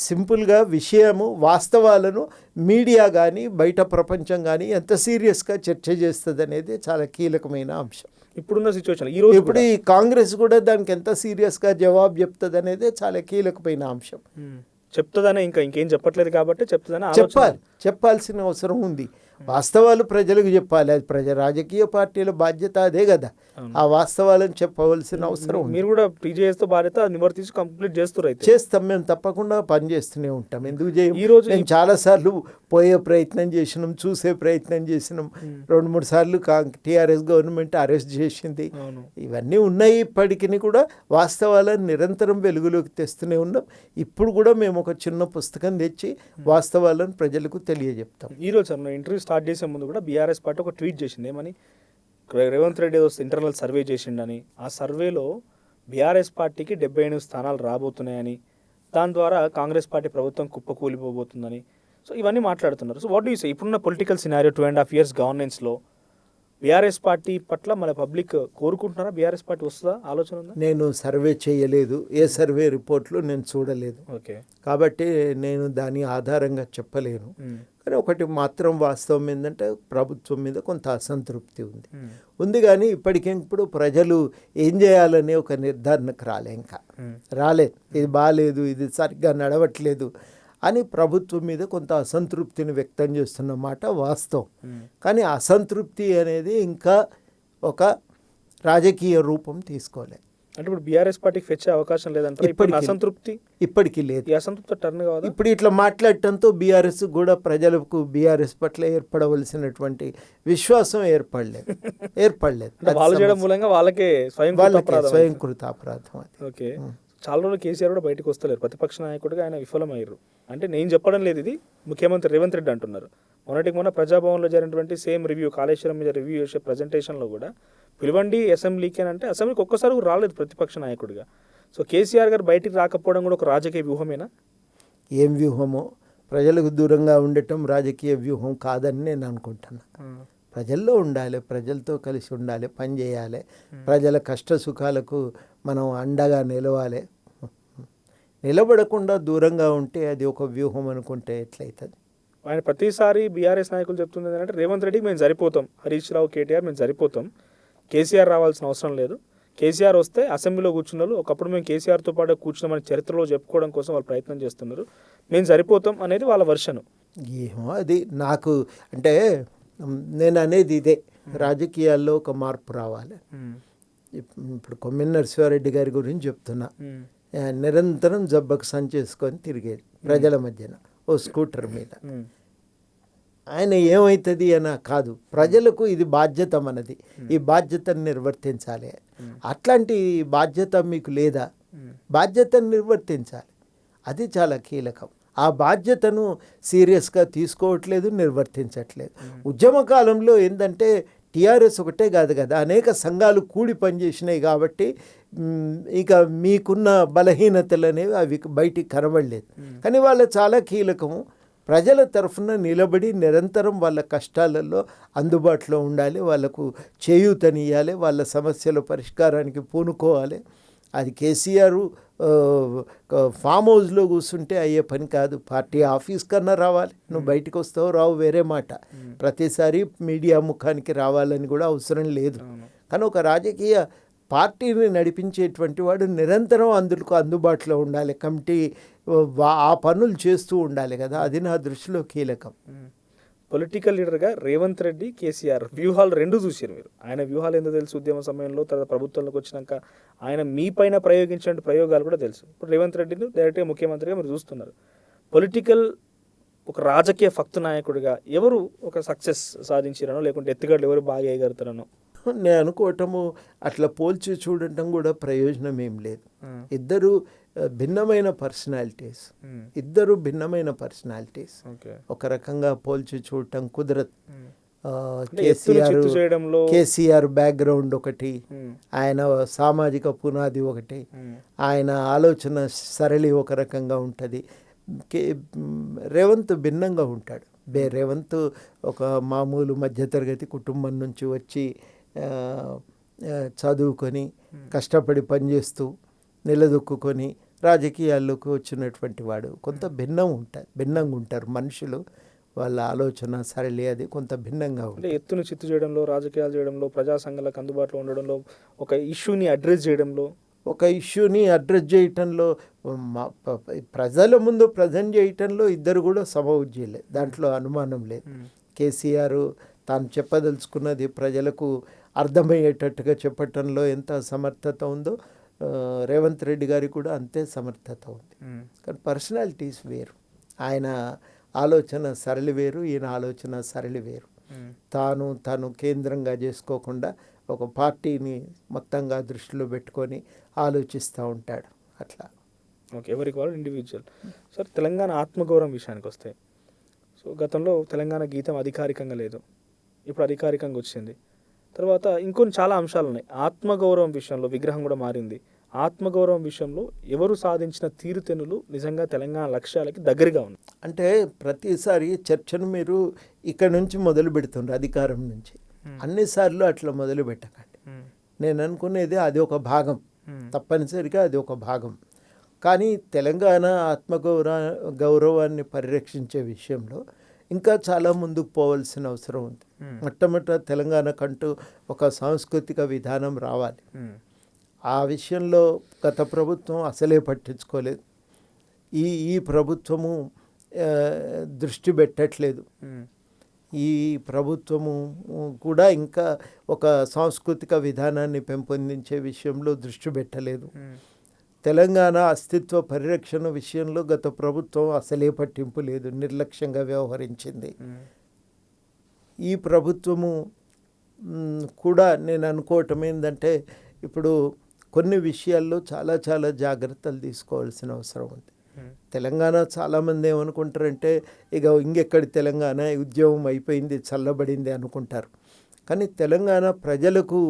Speaker 2: సింపుల్గా విషయము వాస్తవాలను మీడియా కానీ బయట ప్రపంచం కానీ ఎంత సీరియస్గా చర్చ చేస్తుంది అనేది చాలా కీలకమైన అంశం
Speaker 1: ఇప్పుడున్న సిచ్యువేషన్. ఈరోజు
Speaker 2: ఇప్పుడు ఈ కాంగ్రెస్ కూడా దానికి ఎంత సీరియస్గా జవాబు చెప్తుంది అనేది చాలా కీలకమైన అంశం.
Speaker 1: చెప్తుందనే ఇంకేం చెప్పట్లేదు కాబట్టి చెప్తుందని
Speaker 2: చెప్పాల్సిన అవసరం ఉంది. వాస్తవాలు ప్రజలకు చెప్పాలి, అది రాజకీయ పార్టీల బాధ్యత అదే కదా. ఆ వాస్తవాలను చెప్పవలసిన అవసరం ఉంది.
Speaker 1: మీరు కూడా టీజేఎస్తో బాధ్యత నివర్తించి కంప్లీట్
Speaker 2: చేస్తాం, మేము తప్పకుండా పని చేస్తూనే ఉంటాం. ఎందుకు చేయం? ఈరోజు నేను చాలాసార్లు పోయే ప్రయత్నం చేసినాం, చూసే ప్రయత్నం చేసినాం. 2-3 సార్లు టీఆర్ఎస్ గవర్నమెంట్ అరెస్ట్ చేసింది. ఇవన్నీ ఉన్నాయి. ఇప్పటికీ కూడా వాస్తవాలను నిరంతరం వెలుగులోకి తెస్తూనే ఉన్నాం. ఇప్పుడు కూడా మేము ఒక చిన్న పుస్తకం తెచ్చి వాస్తవాలను ప్రజలకు తెలియజెప్తాం.
Speaker 1: ఈరోజు సార్ ఇంటర్వ్యూ స్టార్ట్ చేసే ముందు కూడా బీఆర్ఎస్ పార్టీ ఒక ట్వీట్ చేసింది, ఏమని, రేవంత్ రెడ్డి ఇంటర్నల్ సర్వే చేసిండని. ఆ సర్వేలో బీఆర్ఎస్ పార్టీకి 78 స్థానాలు రాబోతున్నాయని, దాని ద్వారా కాంగ్రెస్ పార్టీ ప్రభుత్వం కుప్పకూలిపోబోతుందని. సో ఇవన్నీ మాట్లాడుతున్నారు. So what do you say, ఇప్పుడున్న పొలిటికల్ సినారియో 2.5 years గవర్నెన్స్లో బీఆర్ఎస్ పార్టీ పట్ల మన పబ్లిక్ కోరుకుంటున్నారా? బీఆర్ఎస్ పార్టీ వస్తుందా ఆలోచన ఉందా?
Speaker 2: నేను సర్వే చేయలేదు, ఏ సర్వే రిపోర్ట్లు నేను చూడలేదు.
Speaker 1: ఓకే,
Speaker 2: కాబట్టి నేను దాని ఆధారంగా చెప్పలేను. కానీ ఒకటి మాత్రం వాస్తవం ఏంటంటే ప్రభుత్వం మీద కొంత అసంతృప్తి ఉంది కానీ ఇప్పుడు ప్రజలు ఏం చేయాలనే ఒక నిర్ధారణకు రాలేదు. ఇది బాగాలేదు, ఇది సరిగ్గా నడవట్లేదు అని ప్రభుత్వం మీద కొంత అసంతృప్తిని వ్యక్తం చేస్తున్న మాట వాస్తవం. కానీ అసంతృప్తి అనేది ఇంకా ఒక రాజకీయ రూపం తీసుకోలేదు.
Speaker 1: అంటే ఇప్పుడు బీఆర్ఎస్ పార్టీకి వచ్చే అవకాశం లేదంటే అసంతృప్తి ఇప్పటికీ లేదు. అసంతృప్తి టర్న్ కాదు.
Speaker 2: ఇప్పుడు ఇట్లా మాట్లాడటంతో బీఆర్ఎస్ కూడా ప్రజలకు బీఆర్ఎస్ పట్ల ఏర్పడవలసినటువంటి విశ్వాసం ఏర్పడలేదు.
Speaker 1: వాళ్ళు చేయడం మూలంగా వాళ్ళకే
Speaker 2: స్వయంకృత అపరాధం.
Speaker 1: ఓకే, చాలా రోజులు కేసీఆర్ కూడా బయటకు వస్తలేరు, ప్రతిపక్ష నాయకుడిగా ఆయన విఫలమయ్యారు. అంటే నేను చెప్పడం లేదు, ఇది ముఖ్యమంత్రి రేవంత్ రెడ్డి అంటున్నారు. మొన్న ప్రజాభవన్లో జరిగినటువంటి సేమ్ రివ్యూ, కాళేశ్వరం మీద రివ్యూ చేసే ప్రజెంటేషన్లో కూడా పిలువండి అసెంబ్లీకి అని అంటే అసెంబ్లీకి ఒక్కసారి రాలేదు ప్రతిపక్ష నాయకుడిగా. సో కేసీఆర్ గారు బయటికి రాకపోవడం కూడా ఒక రాజకీయ వ్యూహమేనా?
Speaker 2: ఏం వ్యూహమో, ప్రజలకు దూరంగా ఉండటం రాజకీయ వ్యూహం కాదని నేను అనుకుంటున్నాను. ప్రజల్లో ఉండాలి, ప్రజలతో కలిసి ఉండాలి, పని చేయాలి, ప్రజల కష్ట సుఖాలకు మనం అండగా నిలబడకుండా దూరంగా ఉంటే అది ఒక వ్యూహం అనుకుంటే ఎట్లయితుంది?
Speaker 1: ఆయన ప్రతిసారి బీఆర్ఎస్ నాయకులు చెప్తుంది ఏంటంటే రేవంత్ రెడ్డికి మేము సరిపోతాం, హరీష్ రావు, కేటీఆర్ మేము సరిపోతాం, కేసీఆర్ రావాల్సిన అవసరం లేదు, కేసీఆర్ వస్తే అసెంబ్లీలో కూర్చున్నారు, ఒకప్పుడు మేము కేసీఆర్తో పాటు కూర్చున్నామని చరిత్రలో చెప్పుకోవడం కోసం వాళ్ళు ప్రయత్నం చేస్తున్నారు, మేము సరిపోతాం అనేది వాళ్ళ వర్షను.
Speaker 2: ఏమో అది నాకు అంటే నేను అనేది ఇదే, రాజకీయాల్లో ఒక మార్పు రావాలి. ఇప్పుడు కొమ్మినేని నరసింహారెడ్డి గారి గురించి చెప్తున్నా, నిరంతరం జబ్బకు సంచేసుకొని తిరిగేది ప్రజల మధ్యన ఓ స్కూటర్ మీద. ఆయన ఏమవుతుంది అని కాదు, ప్రజలకు ఇది బాధ్యత మనది, ఈ బాధ్యతను నిర్వర్తించాలి. అట్లాంటి బాధ్యత మీకు లేదా? బాధ్యతను నిర్వర్తించాలి, అది చాలా కీలకం. ఆ బాధ్యతను సీరియస్గా తీసుకోవట్లేదు, నిర్వర్తించట్లేదు. ఉద్యమ కాలంలో ఏంటంటే టీఆర్ఎస్ ఒకటే కాదు కదా, అనేక సంఘాలు కూడి పనిచేసినాయి కాబట్టి ఇక మీకున్న బలహీనతలు అనేవి అవి బయటికి కనబడలేదు. కానీ వాళ్ళ చాలా కీలకము. ప్రజల తరఫున నిలబడి నిరంతరం వాళ్ళ కష్టాలలో అందుబాటులో ఉండాలి, వాళ్ళకు చేయూతనియాలి, వాళ్ళ సమస్యల పరిష్కారానికి పూనుకోవాలి. అది కేసీఆర్ ఫామ్ హౌస్లో కూర్చుంటే అయ్యే పని కాదు. పార్టీ ఆఫీస్ కన్నా రావాలి. నువ్వు బయటకు వస్తావు రావు వేరే మాట. ప్రతిసారి మీడియా ముఖానికి రావాలని కూడా అవసరం లేదు. కానీ ఒక రాజకీయ పార్టీని నడిపించేటువంటి వాడు నిరంతరం అందుబాటులో ఉండాలి. కమిటీ ఆ పనులు చేస్తూ ఉండాలి కదా, అది నా దృష్టిలో కీలకం.
Speaker 1: పొలిటికల్ లీడర్గా రేవంత్ రెడ్డి, కేసీఆర్ వ్యూహాలు రెండు చూసారు మీరు. ఆయన వ్యూహాలు ఎందుకు తెలుసు ఉద్యమ సమయంలో, తర్వాత ప్రభుత్వంలోకి వచ్చినాక ఆయన మీ పైన ప్రయోగించిన ప్రయోగాలు కూడా తెలుసు. ఇప్పుడు రేవంత్ రెడ్డిని డైరెక్ట్గా ముఖ్యమంత్రిగా మీరు చూస్తున్నారు. పొలిటికల్ ఒక రాజకీయ ఫక్తు నాయకుడిగా ఎవరు ఒక సక్సెస్ సాధించారనో, లేకుంటే ఎత్తుగడలు ఎవరు బాగా వేయగలుగుతారనో
Speaker 2: నేను అనుకోవటము, అట్లా పోల్చి చూడటం కూడా ప్రయోజనం ఏం లేదు. ఇద్దరు భిన్నమైన పర్సనాలిటీస్, ఒక రకంగా పోల్చి చూడటం కుదరదు. కేసీఆర్ బ్యాక్గ్రౌండ్ ఒకటి, ఆయన సామాజిక పునాది ఒకటి, ఆయన ఆలోచన సరళి ఒక రకంగా ఉంటుంది. రేవంత్ భిన్నంగా ఉంటాడు. రేవంత్ ఒక మామూలు మధ్యతరగతి కుటుంబం నుంచి వచ్చి చదువుకొని కష్టపడి పనిచేస్తూ నిలదొక్కుని రాజకీయాల్లోకి వచ్చినటువంటి వాడు. కొంత భిన్నంగా ఉంటారు మనుషులు, వాళ్ళ ఆలోచన సరళి అది కొంత భిన్నంగా ఉంటుంది.
Speaker 1: ఎత్తును చిత్తు చేయడంలో, రాజకీయాలు చేయడంలో, ప్రజా సంఘాలకు అందుబాటులో ఉండడంలో, ఒక ఇష్యూని అడ్రస్ చేయటంలో, ప్రజల ముందు ప్రజెంట్ చేయటంలో ఇద్దరు కూడా సమవుజ్యులే, దాంట్లో అనుమానం లేదు. కేసీఆర్ తాను చెప్పదలుచుకున్నది ప్రజలకు అర్థమయ్యేటట్టుగా చెప్పటంలో ఎంత సమర్థత ఉందో, రేవంత్ రెడ్డి గారికి కూడా అంతే సమర్థత ఉంది. కానీ పర్సనాలిటీస్ వేరు. ఆయన ఆలోచన సరళి వేరు, ఈయన ఆలోచన సరళి వేరు. తాను కేంద్రంగా చేసుకోకుండా ఒక పార్టీని మొత్తంగా దృష్టిలో పెట్టుకొని ఆలోచిస్తూ ఉంటాడు. అట్లా ఓకే, ఎవరికి వాళ్ళు ఇండివిజువల్. సార్, తెలంగాణ ఆత్మగౌరవం విషయానికి వస్తే, సో గతంలో తెలంగాణ గీతం అధికారికంగా లేదు, ఇప్పుడు అధికారికంగా వచ్చింది. తర్వాత ఇంకొన్ని చాలా అంశాలు ఉన్నాయి. ఆత్మగౌరవం విషయంలో విగ్రహం కూడా మారింది. ఆత్మగౌరవం విషయంలో ఎవరు సాధించిన తీరుతెన్నులు నిజంగా తెలంగాణ లక్ష్యాలకి దగ్గరగా ఉంది.
Speaker 2: అంటే ప్రతిసారి చర్చను మీరు ఇక్కడ నుంచి మొదలు పెడుతుండ్రు, అధికారం నుంచి. అన్నిసార్లు అట్లా మొదలు పెట్టకండి. నేను అనుకునేది అది ఒక భాగం, తప్పనిసరిగా అది ఒక భాగం. కానీ తెలంగాణ గౌరవాన్ని పరిరక్షించే విషయంలో ఇంకా చాలా ముందుకు పోవాల్సిన అవసరం ఉంది. మొట్టమొదట తెలంగాణకంటూ ఒక సాంస్కృతిక విధానం రావాలి. ఆ విషయంలో గత ప్రభుత్వం అసలే పట్టించుకోలేదు. ఈ ప్రభుత్వము దృష్టి పెట్టట్లేదు. ఈ ప్రభుత్వము కూడా ఇంకా ఒక సాంస్కృతిక విధానాన్ని పెంపొందించే విషయంలో దృష్టి పెట్టలేదు. తెలంగాణ అస్తిత్వ పరిరక్షణ విషయంలో గత ప్రభుత్వం అసలే పట్టింపు లేదు, నిర్లక్ష్యంగా వ్యవహరించింది. ఈ ప్రభుత్వము కూడా నేను అనుకోవటం ఏంటంటే, ఇప్పుడు కొన్ని విషయాల్లో చాలా చాలా జాగ్రత్తలు తీసుకోవాల్సిన అవసరం ఉంది. తెలంగాణ చాలామంది ఏమనుకుంటారంటే, ఇక ఇంకెక్కడి తెలంగాణ, ఉద్యమం అయిపోయింది, చల్లబడింది అనుకుంటారు. కానీ తెలంగాణ ప్రజలకు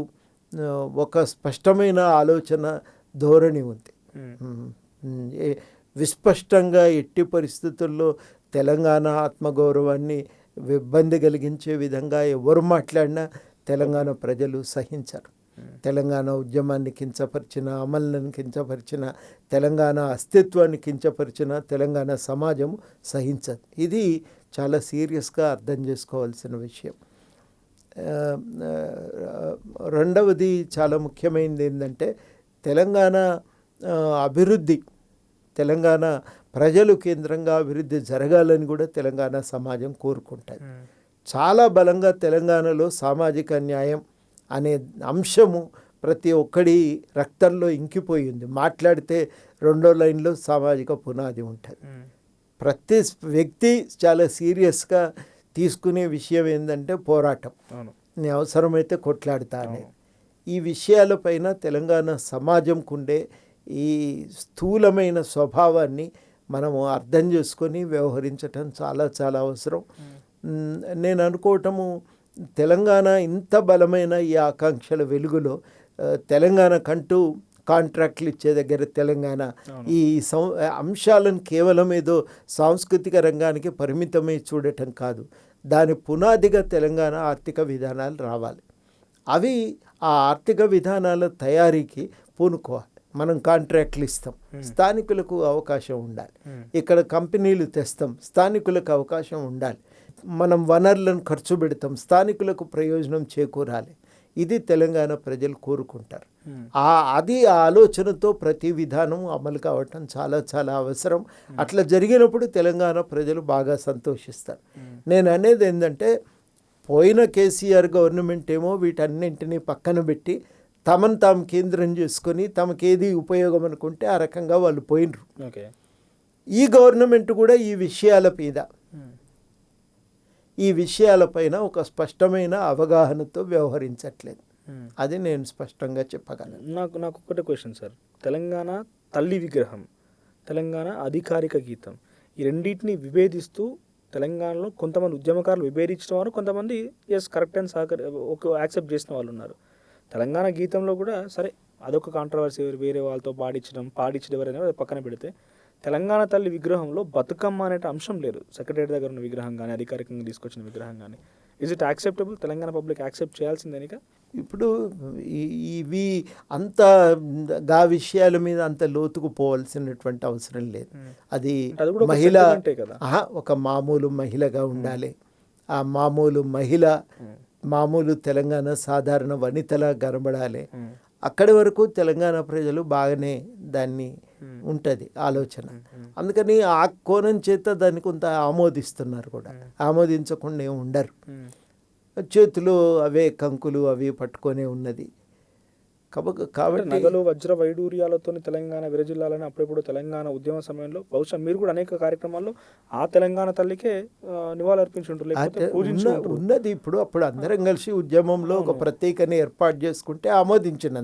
Speaker 2: ఒక స్పష్టమైన ఆలోచన ధోరణి ఉంది. విస్పష్టంగా ఎట్టి పరిస్థితుల్లో తెలంగాణ ఆత్మగౌరవాన్ని ఇబ్బంది కలిగించే విధంగా ఎవరు మాట్లాడినా తెలంగాణ ప్రజలు సహించరు. తెలంగాణ ఉద్యమాన్ని కించపరిచిన, అమలులను కించపరిచిన, తెలంగాణ అస్తిత్వాన్ని కించపరిచిన తెలంగాణ సమాజం సహించదు. ఇది చాలా సీరియస్గా అర్థం చేసుకోవాల్సిన విషయం. రెండవది చాలా ముఖ్యమైనది ఏంటంటే, తెలంగాణ అభివృద్ధి, తెలంగాణ ప్రజలు కేంద్రంగా అభివృద్ధి జరగాలని కూడా తెలంగాణ సమాజం కోరుకుంటుంది. చాలా బలంగా తెలంగాణలో సామాజిక న్యాయం అనే అంశము ప్రతి ఒక్కడి రక్తంలో ఇంకిపోయింది. మాట్లాడితే రెండో లైన్లో సామాజిక పునాది ఉంటుంది. ప్రతి వ్యక్తి చాలా సీరియస్గా తీసుకునే విషయం ఏంటంటే పోరాటం, నేను అవసరమైతే కొట్లాడతా అనేది. ఈ విషయాలపైన తెలంగాణ సమాజంకుండే ఈ స్థూలమైన స్వభావాన్ని మనము అర్థం చేసుకొని వ్యవహరించటం చాలా చాలా అవసరం. నేను అనుకోవటము, తెలంగాణ ఇంత బలమైన ఈ ఆకాంక్షల వెలుగులో తెలంగాణ కంటూ కాంట్రాక్ట్లు ఇచ్చే దగ్గర తెలంగాణ ఈ అంశాలను కేవలం ఏదో సాంస్కృతిక రంగానికి పరిమితమై చూడటం కాదు, దాని పునాదిగా తెలంగాణ ఆర్థిక విధానాలు రావాలి. అవి ఆ ఆర్థిక విధానాల తయారీకి పూనుకోవాలి. మనం కాంట్రాక్ట్లు ఇస్తాం, స్థానికులకు అవకాశం ఉండాలి. ఇక్కడ కంపెనీలు తెస్తాం, స్థానికులకు అవకాశం ఉండాలి. మనం వనరులను ఖర్చు పెడతాం, స్థానికులకు ప్రయోజనం చేకూరాలి. ఇది తెలంగాణ ప్రజలు కోరుకుంటారు. అది ఆ ఆలోచనతో ప్రతి విధానం అమలు కావటం చాలా చాలా అవసరం. అట్లా జరిగినప్పుడు తెలంగాణ ప్రజలు బాగా సంతోషిస్తారు. నేను అనేది ఏంటంటే, పోయిన కేసీఆర్ గవర్నమెంట్ ఏమో వీటన్నింటినీ పక్కన పెట్టి తమను తాము కేంద్రం చేసుకొని తమకేది ఉపయోగం అనుకుంటే ఆ రకంగా వాళ్ళు పోయినరు. ఈ గవర్నమెంట్ కూడా ఈ విషయాలపైన ఒక స్పష్టమైన అవగాహనతో వ్యవహరించట్లేదు. అది నేను స్పష్టంగా చెప్పగలను.
Speaker 1: నాకు ఒకటే క్వశ్చన్ సార్, తెలంగాణ తల్లి విగ్రహం, తెలంగాణ అధికారిక గీతం, ఈ రెండింటిని విభేదిస్తూ తెలంగాణలో కొంతమంది ఉద్యమకారులు విభేదించిన వారు, కొంతమంది ఎస్ కరెక్ట్ అని యాక్సెప్ట్ చేసిన వాళ్ళు ఉన్నారు. తెలంగాణ గీతంలో కూడా సరే అదొక కాంట్రవర్సీ, వేరే వాళ్ళతో పాడించడం ఎవరైనా పక్కన పెడితే, తెలంగాణ తల్లి విగ్రహంలో బతుకమ్మ అనే అంశం లేదు. సెక్రటరీ దగ్గర ఉన్న విగ్రహం కానీ, అధికారికంగా తీసుకొచ్చిన విగ్రహం కానీ, is it acceptable? Telangana public accept చేయాల్సిందేనిక?
Speaker 2: ఇప్పుడు ఇవి అంత విషయాల మీద అంత లోతుకు పోవాల్సినటువంటి అవసరం లేదు. అది మహిళ ఒక మామూలు మహిళగా ఉండాలి. ఆ మామూలు మహిళ మామూలు తెలంగాణ సాధారణ వనితలా కనబడాలి. అక్కడి వరకు తెలంగాణ ప్రజలు బాగానే దాన్ని ఉంటుంది ఆలోచన. అందుకని ఆ కోణం చేత దాన్ని కొంత ఆమోదిస్తున్నారు కూడా. ఆమోదించకుండా ఏమి ఉండరు. చేతిలో అవే కంకులు అవి పట్టుకొనే ఉన్నది కాబట్టి
Speaker 1: నగలు వజ్ర వైడూర్యాలతో తెలంగాణ విరజిల్లాలని అప్పుడప్పుడు తెలంగాణ ఉద్యమ సమయంలో బహుశా మీరు కూడా అనేక కార్యక్రమాల్లో ఆ తెలంగాణ తల్లికే నివాళులర్పించుంటారు
Speaker 2: ఉన్నది. ఇప్పుడు అప్పుడు అందరం కలిసి ఉద్యమంలో ఒక ప్రత్యేకని ఏర్పాటు చేసుకుంటే ఆమోదించిన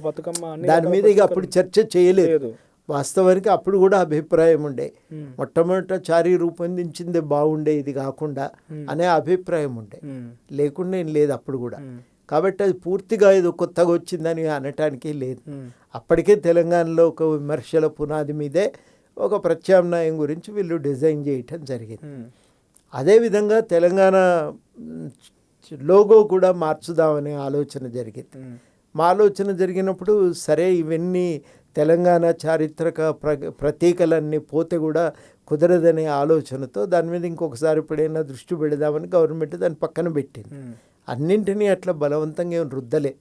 Speaker 1: బతుకమ్మ
Speaker 2: దాని మీద ఇక అప్పుడు చర్చ చేయలేదు. వాస్తవానికి అప్పుడు కూడా అభిప్రాయం ఉండే, మొట్టమొదట చారీ రూపొందించిందే బాగుండే ఇది కాకుండా అనే అభిప్రాయం ఉండే, లేకుండా ఏం లేదు అప్పుడు కూడా. కాబట్టి అది పూర్తిగా ఏదో కొత్తగా వచ్చిందని అనటానికి లేదు. అప్పటికే తెలంగాణలో ఒక విమర్శల పునాది మీదే ఒక ప్రత్యామ్నాయం గురించి వీళ్ళు డిజైన్ చేయటం జరిగింది. అదేవిధంగా తెలంగాణ లోగో కూడా మార్చుదామనే ఆలోచన జరిగింది. మా ఆలోచన జరిగినప్పుడు సరే ఇవన్నీ తెలంగాణ చారిత్రక ప్రతీకలన్నీ పోతే కూడా కుదరదనే ఆలోచనతో దాని మీద ఇంకొకసారి ఎప్పుడైనా దృష్టి పెడదామని గవర్నమెంట్ దాన్ని పక్కన పెట్టింది. అన్నింటినీ అట్లా బలవంతంగా ఏం రుద్దలే.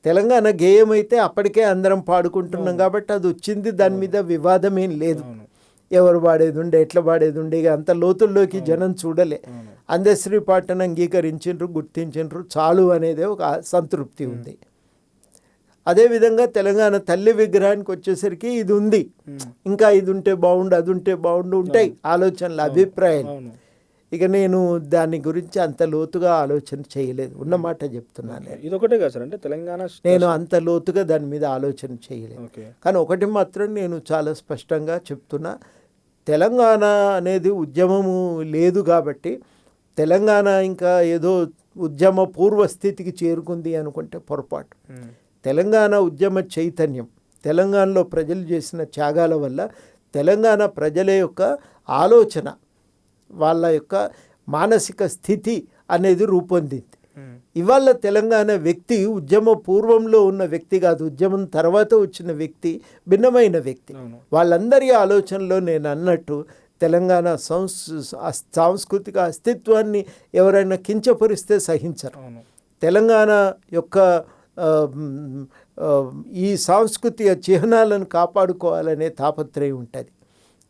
Speaker 2: తెలంగాణ గేయం అయితే అప్పటికే అందరం పాడుకుంటున్నాం కాబట్టి అది వచ్చింది, దాని మీద వివాదం ఏం లేదు. ఎవరు పాడేది ఉండే, ఎట్లా పాడేది ఉండే, ఇక అంత లోతుల్లోకి జనం చూడలే. అందశ్రీ పాటను అంగీకరించిండ్రు, గుర్తించిండ్రు, చాలు అనేది ఒక సంతృప్తి ఉంది. అదేవిధంగా తెలంగాణ తల్లి విగ్రహానికి వచ్చేసరికి ఇది ఉంది, ఇంకా ఇది ఉంటే బాగుండు, అది ఉంటే బాగుండు ఉంటాయి ఆలోచనలు, అభిప్రాయాలు. ఇక నేను దాని గురించి అంత లోతుగా ఆలోచన చేయలేదు, ఉన్నమాట చెప్తున్నాను.
Speaker 1: ఇదొకటే కదా సార్, అంటే తెలంగాణ
Speaker 2: నేను అంత లోతుగా దాని మీద ఆలోచన చేయలేదు. కానీ ఒకటి మాత్రం నేను చాలా స్పష్టంగా చెప్తున్నా, తెలంగాణ అనేది ఉద్యమము లేదు కాబట్టి తెలంగాణ ఇంకా ఏదో ఉద్యమ పూర్వస్థితికి చేరుకుంది అనుకుంటే పొరపాటు. తెలంగాణ ఉద్యమ చైతన్యం, తెలంగాణలో ప్రజలు చేసిన త్యాగాల వల్ల తెలంగాణ ప్రజల యొక్క ఆలోచన, వాళ్ళ యొక్క మానసిక స్థితి అనేది రూపొందింది. ఇవాళ తెలంగాణ వ్యక్తి ఉద్యమ పూర్వంలో ఉన్న వ్యక్తి కాదు, ఉద్యమం తర్వాత వచ్చిన వ్యక్తి భిన్నమైన వ్యక్తి. వాళ్ళందరి ఆలోచనలో నేను అన్నట్టు తెలంగాణ సాంస్కృతిక అస్తిత్వాన్ని ఎవరైనా కించపరిస్తే సహించరు. తెలంగాణ యొక్క ఈ సాంస్కృతిక చిహ్నాలను కాపాడుకోవాలనే తాపత్రయం ఉంటుంది.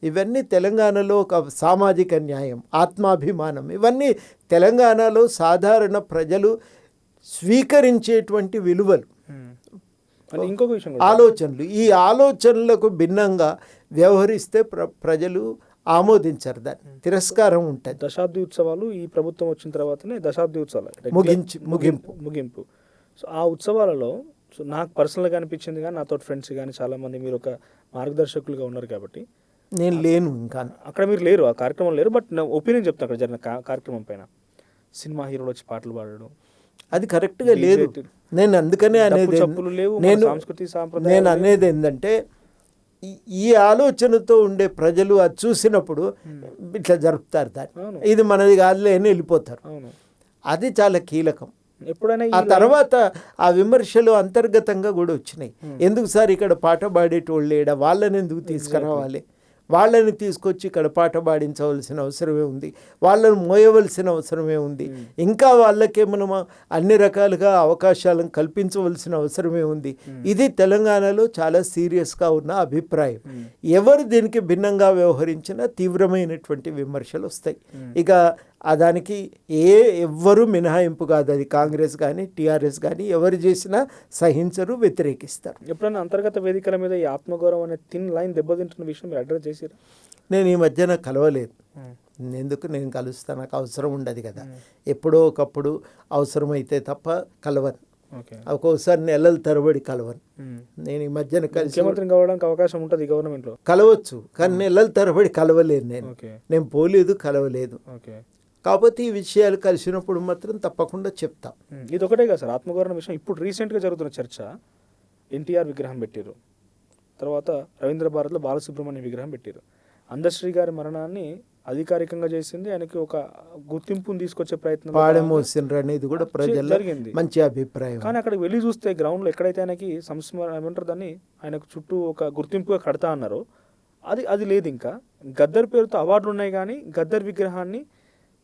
Speaker 2: ఇవన్నీ తెలంగాణలో ఒక సామాజిక న్యాయం, ఆత్మాభిమానం, ఇవన్నీ తెలంగాణలో సాధారణ ప్రజలు స్వీకరించేటువంటి విలువలు,
Speaker 1: ఇంకొక విషయం
Speaker 2: ఆలోచనలు. ఈ ఆలోచనలకు భిన్నంగా వ్యవహరిస్తే ప్రజలు ఆమోదించరు, దాన్ని తిరస్కారం ఉంటుంది.
Speaker 1: దశాబ్ది ఉత్సవాలు ఈ ప్రభుత్వం వచ్చిన తర్వాతనే దశాబ్ది ఉత్సవాలు ముగింపు. సో ఆ ఉత్సవాలలో నాకు పర్సనల్గా అనిపించింది, కానీ నాతో ఫ్రెండ్స్ కానీ చాలామంది, మీరు ఒక మార్గదర్శకులుగా ఉన్నారు కాబట్టి,
Speaker 2: నేను లేను ఇంకా
Speaker 1: అక్కడ, మీరు లేరు ఆ కార్యక్రమం లేరు, బట్ నా ఒపీనియన్ చెప్తాను అక్కడ జరిగిన కార్యక్రమం పైన. సినిమా హీరోలు వచ్చి పాటలు పాడడం,
Speaker 2: అది కరెక్ట్గా లేదు. నేను అందుకనే అనేది
Speaker 1: చప్పులు లేవు,
Speaker 2: నేను
Speaker 1: సంస్కృతి సాంప్రదాయం
Speaker 2: నేను అనేది ఏంటంటే ఈ ఆలోచనతో ఉండే ప్రజలు అది చూసినప్పుడు ఇట్లా జరుపుతారు దాన్ని, ఇది మనది కాదులే అని వెళ్ళిపోతారు. అది చాలా కీలకం.
Speaker 1: ఎప్పుడైనా
Speaker 2: ఆ తర్వాత ఆ విమర్శలు అంతర్గతంగా కూడా వచ్చినాయి. ఎందుకు సార్ ఇక్కడ పాట పాడేటోళ్ళు లేడా, వాళ్ళని ఎందుకు తీసుకురావాలి, వాళ్ళని తీసుకొచ్చి ఇక్కడ పాట పాడించవలసిన అవసరమే ఉంది, వాళ్ళని మోయవలసిన అవసరమే ఉంది, ఇంకా వాళ్ళకే మనం అన్ని రకాలుగా అవకాశాలను కల్పించవలసిన అవసరమే ఉంది. ఇది తెలంగాణలో చాలా సీరియస్గా ఉన్న అభిప్రాయం. ఎవరు దీనికి భిన్నంగా వ్యవహరించినా తీవ్రమైనటువంటి విమర్శలు వస్తాయి. ఇక దానికి ఎవ్వరూ మినహాయింపు కాదు. అది కాంగ్రెస్ కానీ టీఆర్ఎస్ కానీ ఎవరు చేసినా సహించరు, వ్యతిరేకిస్తారు.
Speaker 1: ఎప్పుడైనా అంతర్గత వేదికల మీద ఈ ఆత్మగౌరవం అనే థిన్ లైన్ దెబ్బతింటున్న విషయం మీరు అడ్రస్ చేసారు?
Speaker 2: నేను ఈ మధ్యన కలవలేదు. ఎందుకు, నేను కలుస్తాను, నాకు అవసరం ఉండదు కదా. ఎప్పుడో ఒకప్పుడు అవసరమైతే తప్ప కలవను. ఒక్కోసారి నెలల తరబడి కలవను. నేను ఈ మధ్యన
Speaker 1: ముఖ్యమంత్రిని కలవడానికి అవకాశం ఉంటుంది గవర్నమెంట్లో,
Speaker 2: కలవచ్చు, కానీ నెలల తరబడి కలవలేదు. నేను పోలేదు, కలవలేదు. కాకపోతే ఈ విషయాలు కలిసినప్పుడు మాత్రం తప్పకుండా చెప్తాం.
Speaker 1: ఇది ఒకటే కదా సార్ ఆత్మగౌరవం విషయం. ఇప్పుడు రీసెంట్గా జరుగుతున్న చర్చ, ఎన్టీఆర్ విగ్రహం పెట్టారు, తర్వాత రవీంద్ర భారత్లో బాలసుబ్రహ్మణ్యం విగ్రహం పెట్టారు. అందశ్రీ గారి మరణాన్ని అధికారికంగా చేసింది, ఆయనకి ఒక గుర్తింపుని తీసుకొచ్చే ప్రయత్నం
Speaker 2: పాడమోసిండ్రు అనేది కూడా ప్రజల్లో
Speaker 1: జరిగింది,
Speaker 2: మంచి అభిప్రాయం.
Speaker 1: కానీ అక్కడికి వెళ్ళి చూస్తే గ్రౌండ్లో ఎక్కడైతే ఆయనకి ఏమంటారు దాన్ని, ఆయనకు చుట్టూ ఒక గుర్తింపుగా కడతా అన్నారో అది లేదు. ఇంకా గద్దర్ పేరుతో అవార్డులు ఉన్నాయి, కానీ గద్దర్ విగ్రహాన్ని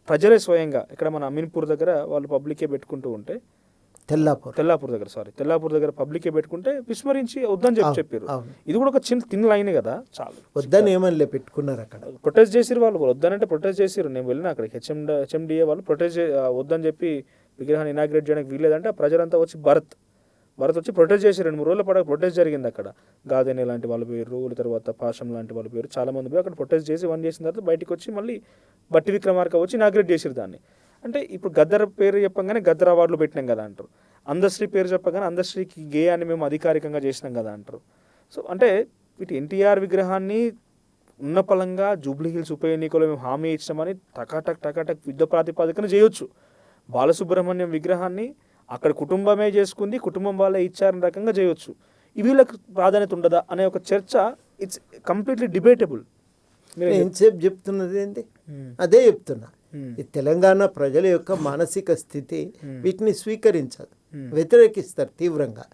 Speaker 1: ప్రజలే స్వయంగా ఇక్కడ మన అమీన్పూర్ దగ్గర వాళ్ళు పబ్లికే పెట్టుకుంటూ ఉంటే, తెల్లాపూర్ దగ్గర పబ్లికే పెట్టుకుంటే విస్మరించి వద్దని చెప్పారు. ఇది కూడా ఒక చిన్న లైన్ కదా, చాలా
Speaker 2: వద్దని ఏమని పెట్టుకున్నారు. అక్కడ
Speaker 1: ప్రొటెస్ట్ చేసిరు వాళ్ళు, వద్దనంటే ప్రొటెస్ట్ చేసిరు. నేను వెళ్ళిన అక్కడికి హెచ్ఎండిఏ వాళ్ళు ప్రొటెస్ట్ వద్దని చెప్పి విగ్రహాన్ని ఇనాగ్రేట్ చేయడానికి వీల్లేదంటే ప్రజలంతా వచ్చి భరత్ వచ్చి ప్రొటెస్ట్ చేసి 2-3 రోజుల పాటు ప్రొటెస్ట్ జరిగింది. అక్కడ గాదెనే లాంటి వాళ్ళ పేరు, తర్వాత పాషం లాంటి వాళ్ళ పేరు, చాలా మంది పోయి అక్కడ ప్రొటెస్ట్ చేసి చేసిన తర్వాత బయటకు వచ్చి మళ్ళీ బట్టి విక్రమార్క వచ్చి ఇనాగ్రేట్ చేసిరు దాన్ని. అంటే ఇప్పుడు గద్దర్ పేరు చెప్పగానే గద్దర్ అవార్డులు పెట్టినాం కదా అంటారు, అందశ్రీ పేరు చెప్పగానే అందశ్రీకి గే అని మేము అధికారికంగా చేసినాం కదా అంటారు. సో అంటే ఇటు ఎన్టీఆర్ విగ్రహాన్ని ఉన్న పలంగా జూబ్లీ హిల్స్ ఉప ఎన్నికలో మేము హామీ ఇచ్చామని టకాటక్ యుద్ధ ప్రాతిపాదికన చేయొచ్చు. బాలసుబ్రహ్మణ్యం విగ్రహాన్ని అక్కడ కుటుంబమే చేసుకుంది, కుటుంబం వాళ్ళే ఇచ్చారని రకంగా చేయొచ్చు. వీళ్ళకి ప్రాధాన్యత ఉండదా అనే ఒక చర్చ, ఇట్స్ కంప్లీట్లీ డిబేటబుల్.
Speaker 2: ఎంతసేపు చెప్తున్నది ఏంటి, అదే చెప్తున్నా. ఈ తెలంగాణ ప్రజల యొక్క మానసిక స్థితి వీటిని స్వీకరించదు, వ్యతిరేకిస్తారు తీవ్రంగా,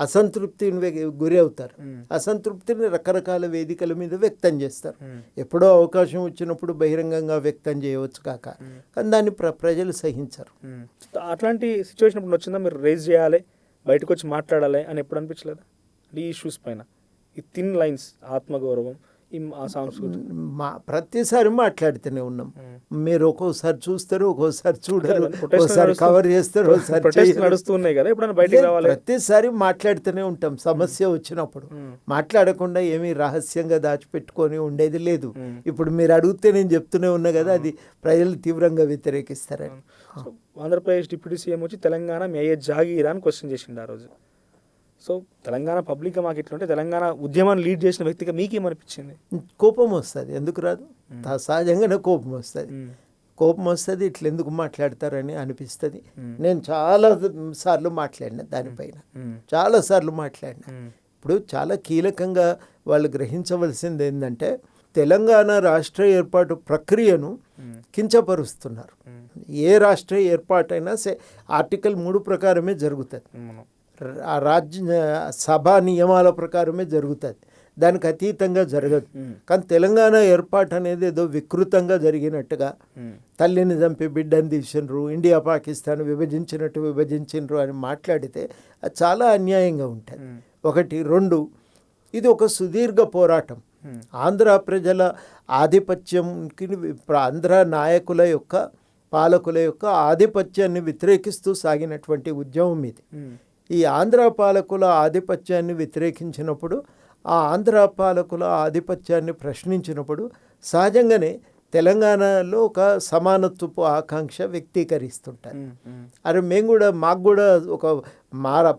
Speaker 2: అసంతృప్తిని గురి అవుతారు. అసంతృప్తిని రకరకాల వేదికల మీద వ్యక్తం చేస్తారు. ఎప్పుడో అవకాశం వచ్చినప్పుడు బహిరంగంగా వ్యక్తం చేయవచ్చు కాక, కానీ దాన్ని ప్రజలు సహించరు.
Speaker 1: అట్లాంటి సిచ్యువేషన్ ఇప్పుడు వచ్చిందా, మీరు రేజ్ చేయాలి, బయటకు వచ్చి మాట్లాడాలి అని ఎప్పుడు అనిపించలేదా ఈ ఇష్యూస్ పైన? ఈ థిన్ లైన్స్, ఆత్మగౌరవం, సంస్కృతి
Speaker 2: ప్రతిసారి మాట్లాడుతూనే ఉన్నాం. మీరు ఒక్కోసారి చూస్తారు, ఒక్కోసారి చూడరు, ఒకసారి కవర్ చేస్తారు, ఒకసారి
Speaker 1: నడుస్తున్నాయి కదా, ఎప్పుడైనా బయటకు రావాలి.
Speaker 2: ప్రతిసారి మాట్లాడుతూనే ఉంటాం. సమస్య వచ్చినప్పుడు మాట్లాడకుండా ఏమీ రహస్యంగా దాచిపెట్టుకొని ఉండేది లేదు. ఇప్పుడు మీరు అడిగితే నేను చెప్తూనే ఉన్నా కదా, అది ప్రజలు తీవ్రంగా వ్యతిరేకిస్తారని.
Speaker 1: ఆంధ్రప్రదేశ్ డిప్యూటీ సీఎం వచ్చి తెలంగాణ మీ అయ్యే జాగీరా అని క్వశ్చన్ చేసిండు ఆ రోజు. సో తెలంగాణ పబ్లిక్గా మాకు ఇట్లుంటే, తెలంగాణ ఉద్యమాన్ని లీడ్ చేసిన వ్యక్తిగా మీకేమనిపించింది?
Speaker 2: కోపం వస్తుంది, ఎందుకు రాదు, సహజంగానే కోపం వస్తుంది. ఇట్లా ఎందుకు మాట్లాడతారని అనిపిస్తుంది. నేను చాలా సార్లు మాట్లాడినా దానిపైన, ఇప్పుడు చాలా కీలకంగా వాళ్ళు గ్రహించవలసింది ఏంటంటే, తెలంగాణ రాష్ట్ర ఏర్పాటు ప్రక్రియను కించపరుస్తున్నారు. ఏ రాష్ట్ర ఏర్పాటైనా ఆర్టికల్ 3 ప్రకారమే జరుగుతుంది, ఆ రాజ్య సభ నియమాల ప్రకారమే జరుగుతుంది, దానికి అతీతంగా జరగదు. కానీ తెలంగాణ ఏర్పాటు అనేది ఏదో వికృతంగా జరిగినట్టుగా, తల్లిని చంపి బిడ్డని తీసిండ్రు, ఇండియా పాకిస్తాన్ విభజించినట్టు విభజించిండ్రు అని మాట్లాడితే అది చాలా అన్యాయంగా ఉంటుంది. 1, 2 ఇది ఒక సుదీర్ఘ పోరాటం. ఆంధ్ర ప్రజల ఆధిపత్యంకి, ఆంధ్ర నాయకుల యొక్క, పాలకుల యొక్క ఆధిపత్యాన్ని వ్యతిరేకిస్తూ సాగినటువంటి ఉద్యమం ఇది. ఈ ఆంధ్ర పాలకుల ఆధిపత్యాన్ని వ్యతిరేకించినప్పుడు, ఆ ఆంధ్ర పాలకుల ఆధిపత్యాన్ని ప్రశ్నించినప్పుడు సహజంగానే తెలంగాణలో ఒక సమానత్వపు ఆకాంక్ష వ్యక్తీకరిస్తుంటారు. అరే మాకు కూడా ఒక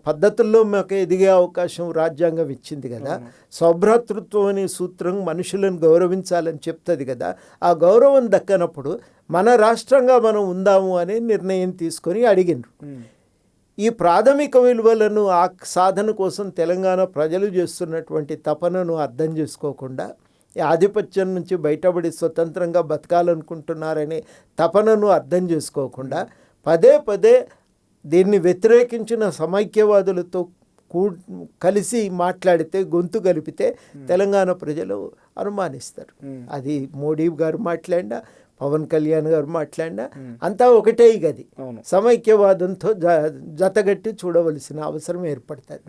Speaker 2: పద్ధతుల్లో మాకు ఎదిగే అవకాశం రాజ్యాంగం ఇచ్చింది కదా, సౌభ్రాతృత్వం అనే సూత్రం మనుషులను గౌరవించాలని చెప్తుంది కదా, ఆ గౌరవం దక్కనప్పుడు మన రాష్ట్రంగా మనం ఉందాము అనే నిర్ణయం తీసుకొని అడిగినారు. ఈ ప్రాథమిక విలువలను ఆ సాధన కోసం తెలంగాణ ప్రజలు చేస్తున్నటువంటి తపనను అర్థం చేసుకోకుండా, ఆధిపత్యం నుంచి బయటపడి స్వతంత్రంగా బతకాలనుకుంటున్నారనే తపనను అర్థం చేసుకోకుండా పదే పదే దీన్ని వ్యతిరేకించిన సమైక్యవాదులతో కలిసి మాట్లాడితే, గొంతు కలిపితే తెలంగాణ ప్రజలు అనుమానిస్తారు. అది మోడీ గారు మాట్లాడినా, పవన్ కళ్యాణ్ గారు మాట్లాడినా అంతా ఒకటే. గది సమైక్యవాదంతో జతగట్టి చూడవలసిన అవసరం ఏర్పడుతుంది.